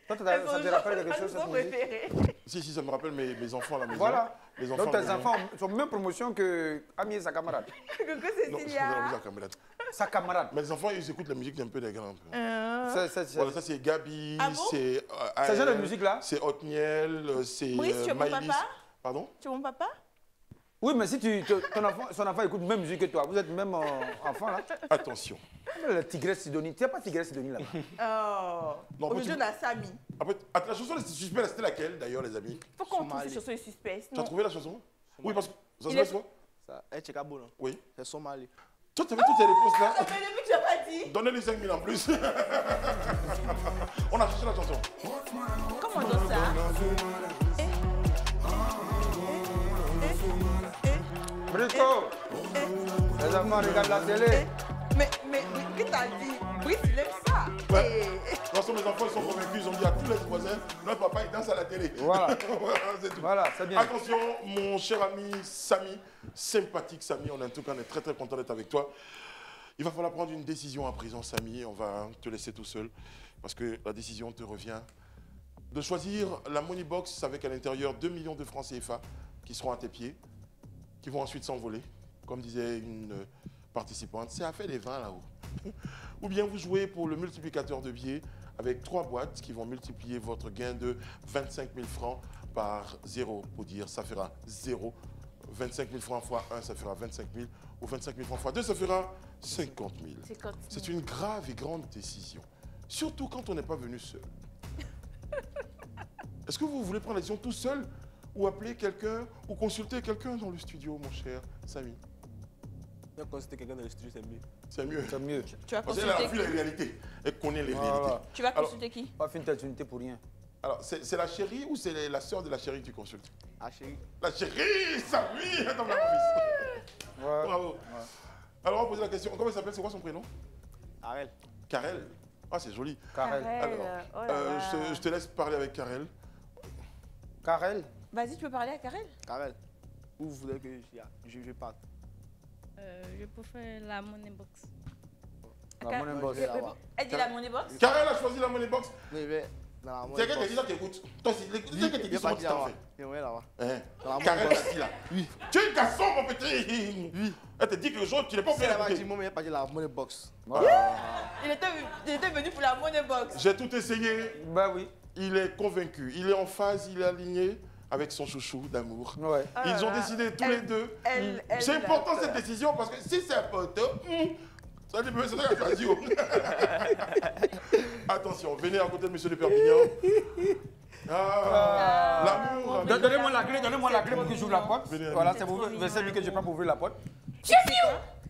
Speaker 1: Toi, ça te rappelle quelque chose, cette musique?
Speaker 3: Si, ça me rappelle mes enfants à la maison.
Speaker 1: Voilà.
Speaker 3: Les enfants
Speaker 1: donc
Speaker 3: à la
Speaker 1: tes
Speaker 3: maison.
Speaker 1: enfants sont même promotion que Ami et sa camarade.
Speaker 2: Coucou
Speaker 3: Non,
Speaker 2: Cécilia.
Speaker 3: sa camarade.
Speaker 1: Sa camarade.
Speaker 3: Mais les enfants, ils écoutent la musique d'un peu des grands.
Speaker 1: Ça,
Speaker 3: Voilà, ça c'est Gabi,
Speaker 2: Ah bon?
Speaker 3: c'est
Speaker 1: Ce genre de musique-là?
Speaker 3: c'est Otniel, c'est
Speaker 2: Brice, tu es mon
Speaker 3: Maïlis.
Speaker 2: papa?
Speaker 3: Pardon?
Speaker 2: Tu es mon papa?
Speaker 1: Oui, mais si son enfant écoute même musique que toi, vous êtes même enfant là.
Speaker 3: Attention.
Speaker 1: La tigresse Sidonie. Tu n'as pas tigresse Sidonie là-bas?
Speaker 2: Oh.
Speaker 3: Non,
Speaker 2: Aujourd'hui, on a Samy.
Speaker 3: Après, attends, la chanson des suspects, c'était laquelle d'ailleurs, les amis?
Speaker 2: Il faut qu'on trouve ces chansons et suspects.
Speaker 3: Tu as trouvé la chanson? Oui, parce que ça se
Speaker 2: Il est-
Speaker 3: passe quoi?
Speaker 7: Ça, eh, Tchekabo, non?
Speaker 3: Oui.
Speaker 7: C'est Somali.
Speaker 3: Toi, tu avais toutes ces réponses là.
Speaker 2: Ça fait depuis que tu n'as pas dit.
Speaker 3: Donnez-lui 5 000 en plus. On a cherché la chanson.
Speaker 2: Comment on donne ça?
Speaker 1: Brisco! Les enfants regardent la télé.
Speaker 2: Mais qui t'a dit? Brice, il aime ça.
Speaker 3: Ouais. De toute façon, mes enfants ils sont convaincus, ils ont dit à tous les voisins, notre papa il danse à la télé.
Speaker 1: Voilà.
Speaker 3: C'est tout.
Speaker 1: Voilà, c'est bien.
Speaker 3: Attention, mon cher ami Samy, sympathique Samy, on est en tout cas on est très très content d'être avec toi. Il va falloir prendre une décision à présent, Samy, on va te laisser tout seul parce que la décision te revient de choisir la Money Box avec à l'intérieur 2 millions de francs CFA qui seront à tes pieds, qui vont ensuite s'envoler, comme disait une participante, c'est à faire des 20 là-haut. Ou bien vous jouez pour le multiplicateur de billets avec 3 boîtes qui vont multiplier votre gain de 25 000 francs par 0 pour dire ça fera 0. 25 000 francs fois 1, ça fera 25 000. Ou 25 000 francs fois 2, ça fera 50 000. C'est une grave et grande décision. Surtout quand on n'est pas venu seul. Est-ce que vous voulez prendre la décision tout seul ou appeler quelqu'un ou consulter quelqu'un dans le studio, mon cher Samy?
Speaker 7: Bien consulter quelqu'un dans le studio, c'est mieux.
Speaker 3: C'est mieux.
Speaker 1: C'est mieux.
Speaker 2: Tu vas
Speaker 3: Parce qu'elle a
Speaker 2: consulter
Speaker 3: vu les
Speaker 2: qui?
Speaker 3: réalités. Elle connaît les
Speaker 1: Voilà.
Speaker 3: réalités.
Speaker 2: Tu vas
Speaker 3: Alors,
Speaker 2: consulter qui?
Speaker 1: Pas finir ta unité pour rien.
Speaker 3: Alors, c'est la chérie ou c'est la sœur de la chérie que tu consultes?
Speaker 7: Ah, chérie.
Speaker 3: La chérie, Samy, attends, mon fils.
Speaker 1: Ouais.
Speaker 3: Bravo. Alors, on va poser la question. Comment elle s'appelle? C'est quoi son prénom?
Speaker 7: Arel.
Speaker 3: Karel. Ah, c'est joli.
Speaker 1: Karel.
Speaker 3: Alors,
Speaker 2: oh là là.
Speaker 3: je te laisse parler avec Karel.
Speaker 1: Karel.
Speaker 2: Vas-y, tu peux parler à Karel?
Speaker 7: Karel, où vous voulez que je parte?
Speaker 10: Je préfère la money box.
Speaker 1: La Money Box.
Speaker 7: là-bas.
Speaker 2: Elle dit la money box?
Speaker 3: Karel a choisi la Money Box.
Speaker 7: Oui, mais
Speaker 3: C'est quelqu'un qui dit ça qui écoute. Toi, c'est quelqu'un qui dit ça qui t'en fait. Carré assis là. Oui. Tu es un garçon, mon petit. Oui. Elle te dit quelque chose, tu n'es pas obligé d'écouter.
Speaker 7: Il m'a dit la money box.
Speaker 2: Il était venu pour la money box.
Speaker 3: J'ai tout essayé.
Speaker 1: Bah oui.
Speaker 3: Il est convaincu. Il est en phase, il est aligné avec son chouchou d'amour. Ouais. Ils ont décidé tous les deux. C'est important cette décision parce que si c'est un poteau, ça dit c'est ça qu'il a choisi. Attention, venez à côté de monsieur de Perpignan. L'amour.
Speaker 1: Donnez-moi la clé pour que j'ouvre la porte. Voilà, c'est lui que je prends pour ouvrir la porte.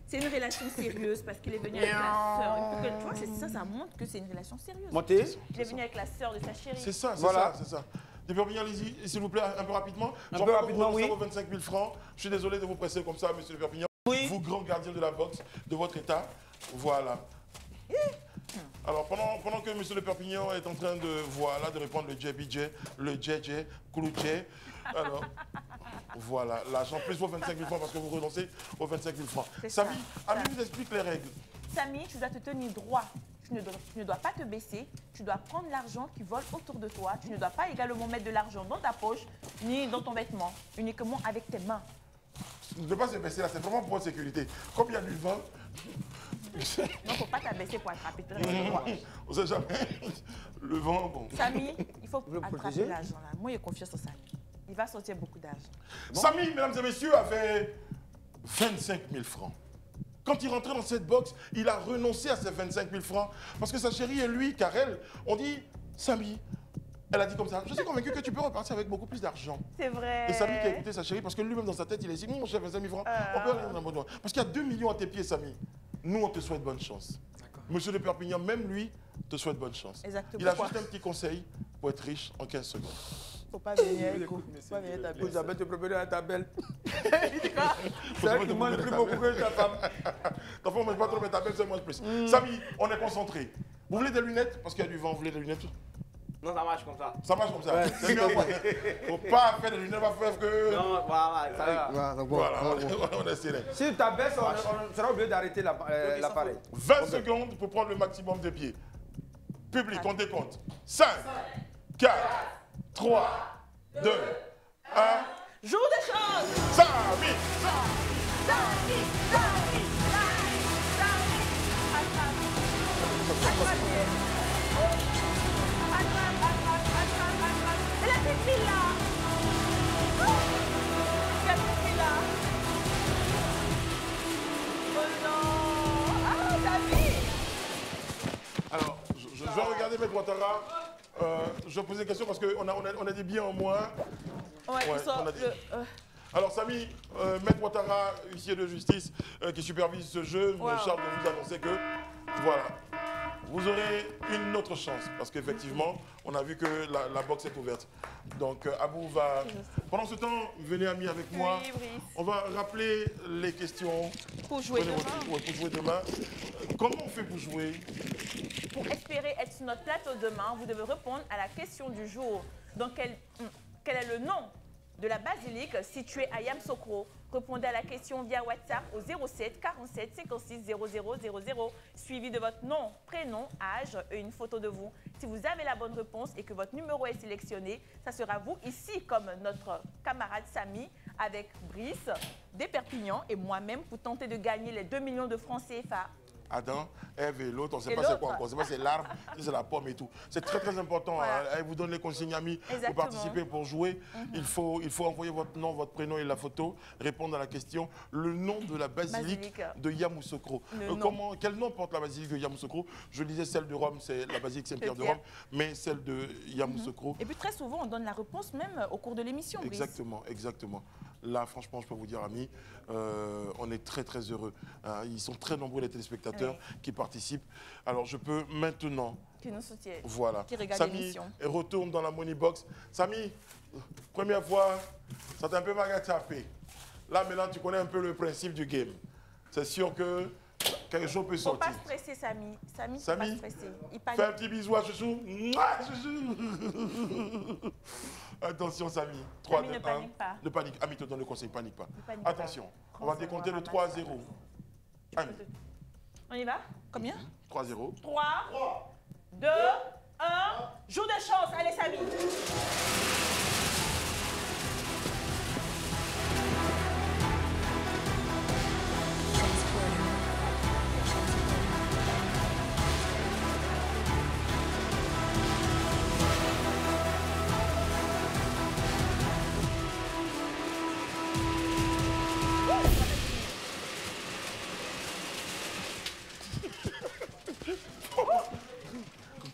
Speaker 2: C'est une relation sérieuse parce qu'il est venu avec la sœur. Tu vois, c'est ça montre que c'est une relation sérieuse.
Speaker 1: Montez.
Speaker 2: Il est venu avec la sœur de sa chérie.
Speaker 3: C'est ça,
Speaker 1: Voilà.
Speaker 3: c'est ça. De Perpignan, allez-y, s'il vous plaît, un peu rapidement.
Speaker 1: Un peu rapidement, oui.
Speaker 3: 25 000 francs. Je suis désolé de vous presser comme ça, monsieur de Perpignan. Oui. Vous, grand gardien de la boxe de votre état. Voilà. Alors, pendant que monsieur de Perpignan est en train de répondre le JBJ, le JJ, Koulouché, alors, voilà, l'argent plus vos 25 000 francs parce que vous renoncez aux 25 000 francs. Samy, Ami vous explique les règles.
Speaker 2: Samy, tu dois te tenir droit. Tu ne dois pas te baisser. Tu dois prendre l'argent qui vole autour de toi. Tu ne dois pas également mettre de l'argent dans ta poche ni dans ton vêtement. Uniquement avec tes mains.
Speaker 3: Ne pas se baisser là, c'est vraiment pour votre sécurité. Comme il y a du vent.
Speaker 2: Non, il ne faut pas t'abaisser pour attraper.
Speaker 3: On ne sait jamais. Le vent, bon.
Speaker 2: Samy, il faut attraper l'argent là. Moi, j'ai confiance en Samy. Il va sortir beaucoup d'argent.
Speaker 3: Bon. Samy, mesdames et messieurs, avait 25 000 francs. Quand il rentrait dans cette box, il a renoncé à ses 25 000 francs. Parce que sa chérie et lui, Karel, ont dit, Samy, elle a dit comme ça, je suis convaincu que tu peux repartir avec beaucoup plus d'argent.
Speaker 2: C'est vrai.
Speaker 3: Et Samy qui a écouté sa chérie, parce que lui-même dans sa tête, il a dit, mon chef, 25 000 francs, on peut aller dans un bon doigt. Parce qu'il y a 2 millions à tes pieds, Samy. Nous, on te souhaite bonne chance. Monsieur de Perpignan, même lui, te souhaite bonne chance.
Speaker 2: Exactement.
Speaker 3: Il a juste un petit conseil pour être riche en 15 secondes.
Speaker 2: Faut pas venir, écoute. Faut pas venir ta belle.
Speaker 1: Isabelle te préparer à ta belle. C'est vrai qu'il mange plus beaucoup que ta femme.
Speaker 3: Ta femme ne mange pas trop, mais ta belle, c'est mange plus. Samy, on est concentré. Vous voulez des lunettes? Parce qu'il y a du vent, vous voulez des lunettes?
Speaker 7: Non, ça marche comme ça.
Speaker 3: Ça marche comme ça. Ouais. C'est mieux. Faut pas faire des lunettes, on va faire que...
Speaker 7: Non, voilà, ça
Speaker 3: voilà, on est serré.
Speaker 1: Si tu t'abaisse, on sera obligé d'arrêter l'appareil.
Speaker 3: 20 secondes pour prendre le maximum de pieds. Public, on décompte. 5, 4, 3, 2, 1.
Speaker 2: Jour de chance.
Speaker 3: Samy.
Speaker 2: Elle a cette fille là. Cette fille là. Oh non. Ah, ta vie.
Speaker 3: Alors, je vais regarder Maître Ouattara. Je vais poser des questions parce qu'on a des biens en moins.
Speaker 2: Ouais,
Speaker 3: on a dit. Alors, Samy, Maître Ouattara, huissier de justice qui supervise ce jeu, me charge de vous annoncer que, voilà, vous aurez une autre chance. Parce qu'effectivement, on a vu que la boxe est ouverte. Donc, Abou va... Pendant ce temps, venez, amis, avec moi.
Speaker 2: Oui, Brice.
Speaker 3: On va rappeler les questions.
Speaker 2: Pour jouer demain.
Speaker 3: Pour jouer demain. Comment on fait pour jouer?
Speaker 2: Pour espérer être sur notre plateau demain, vous devez répondre à la question du jour. Donc, quel est le nom de la basilique située à Yamoussoukro? Répondez à la question via WhatsApp au 07 47 56 00 00, suivi de votre nom, prénom, âge et une photo de vous. Si vous avez la bonne réponse et que votre numéro est sélectionné, ça sera vous ici comme notre camarade Samy avec Brice des Perpignan et moi-même pour tenter de gagner les 2 millions de francs CFA.
Speaker 3: Adam, Ève et l'autre, on ne sait pas c'est quoi encore. On ne sait pas c'est l'arbre, c'est la pomme et tout. C'est très très important. Voilà. Elle vous donne les consignes amis pour participer, pour jouer. Il faut envoyer votre nom, votre prénom et la photo, répondre à la question. Le nom de la basilique de Yamoussoukro. Quel nom porte la basilique de Yamoussoukro? Je disais celle de Rome, c'est la basilique Saint-Pierre de Rome, mais celle de Yamoussoukro.
Speaker 2: Et puis très souvent, on donne la réponse même au cours de l'émission.
Speaker 3: Exactement, exactement. Là, franchement, je peux vous dire, amis, on est très très heureux. Ils sont très nombreux les téléspectateurs qui participent. Alors, je peux maintenant...
Speaker 2: Qui nous soutiennent.
Speaker 3: Voilà.
Speaker 2: Qui regardent l'émission.
Speaker 3: Samy retourne dans la money box. Samy, première fois, ça t'a un peu tapé. Là, maintenant, tu connais un peu le principe du game. C'est sûr que quelque chose peut sortir.
Speaker 2: Faut pas stresser, Samy. Samy, faut pas stresser.
Speaker 3: Fais un petit bisou à Chouchou. Attention, Samy. 3, 2, 1.
Speaker 2: Ne panique pas.
Speaker 3: Ne panique. Ami te donne le conseil, panique pas. Attention, on va décompter le 3-0.
Speaker 2: On y va? Combien?
Speaker 3: 3-0.
Speaker 2: 3, 2, 1. Jour de chance. Allez, Samy.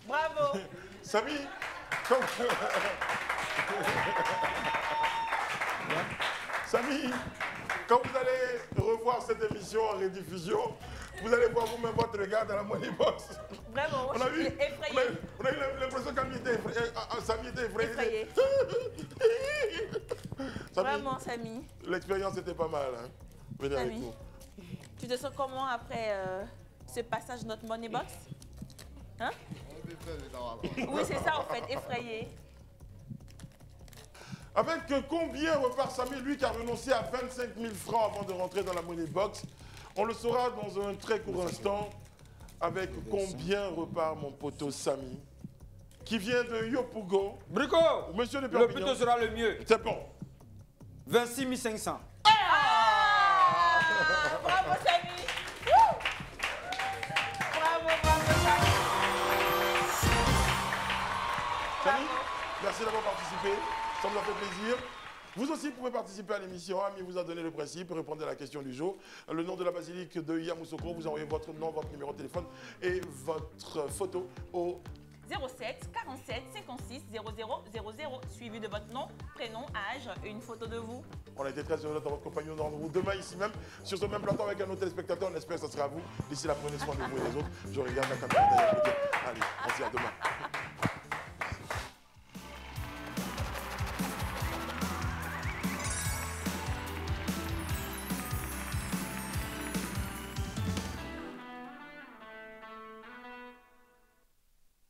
Speaker 2: Bravo.
Speaker 3: Samy, comme... Samy, quand vous allez revoir cette émission en rediffusion, vous allez voir vous-même votre regard dans la money box.
Speaker 2: Vraiment,
Speaker 3: on a eu,
Speaker 2: effrayé.
Speaker 3: on a eu l'impression qu'Ami était effrayé. Samy était effrayé.
Speaker 2: Vraiment, Samy.
Speaker 3: L'expérience était pas mal. Hein. Venez avec nous.
Speaker 2: Tu te sens comment après ce passage de notre money box? Hein? Oui, c'est ça en fait, effrayé.
Speaker 3: Avec combien repart Samy, lui qui a renoncé à 25 000 francs avant de rentrer dans la money box? On le saura dans un très court instant. Avec combien repart mon poteau Samy, qui vient de Yopougon.
Speaker 1: Brico,
Speaker 3: Monsieur de
Speaker 1: le plus tôt sera le mieux.
Speaker 3: C'est bon.
Speaker 1: 26 500.
Speaker 2: Bravo Samy. Bravo, Samy.
Speaker 3: Samy, merci d'avoir participé. Ça nous a fait plaisir. Vous aussi pouvez participer à l'émission. Ami vous a donné le principe, répondez à la question du jour. Le nom de la basilique de Yamoussoukro, vous envoyez votre nom, votre numéro de téléphone et votre photo au
Speaker 2: 07 47 56 00 00, suivi de votre nom, prénom, âge et une photo de vous.
Speaker 3: On a été très heureux dans votre compagnie. On vous demain ici même, sur ce même plateau avec un autre téléspectateur. On espère que ce sera à vous. D'ici là, prenez soin de vous et des autres. Je regarde la caméra derrière. Allez, merci, à demain.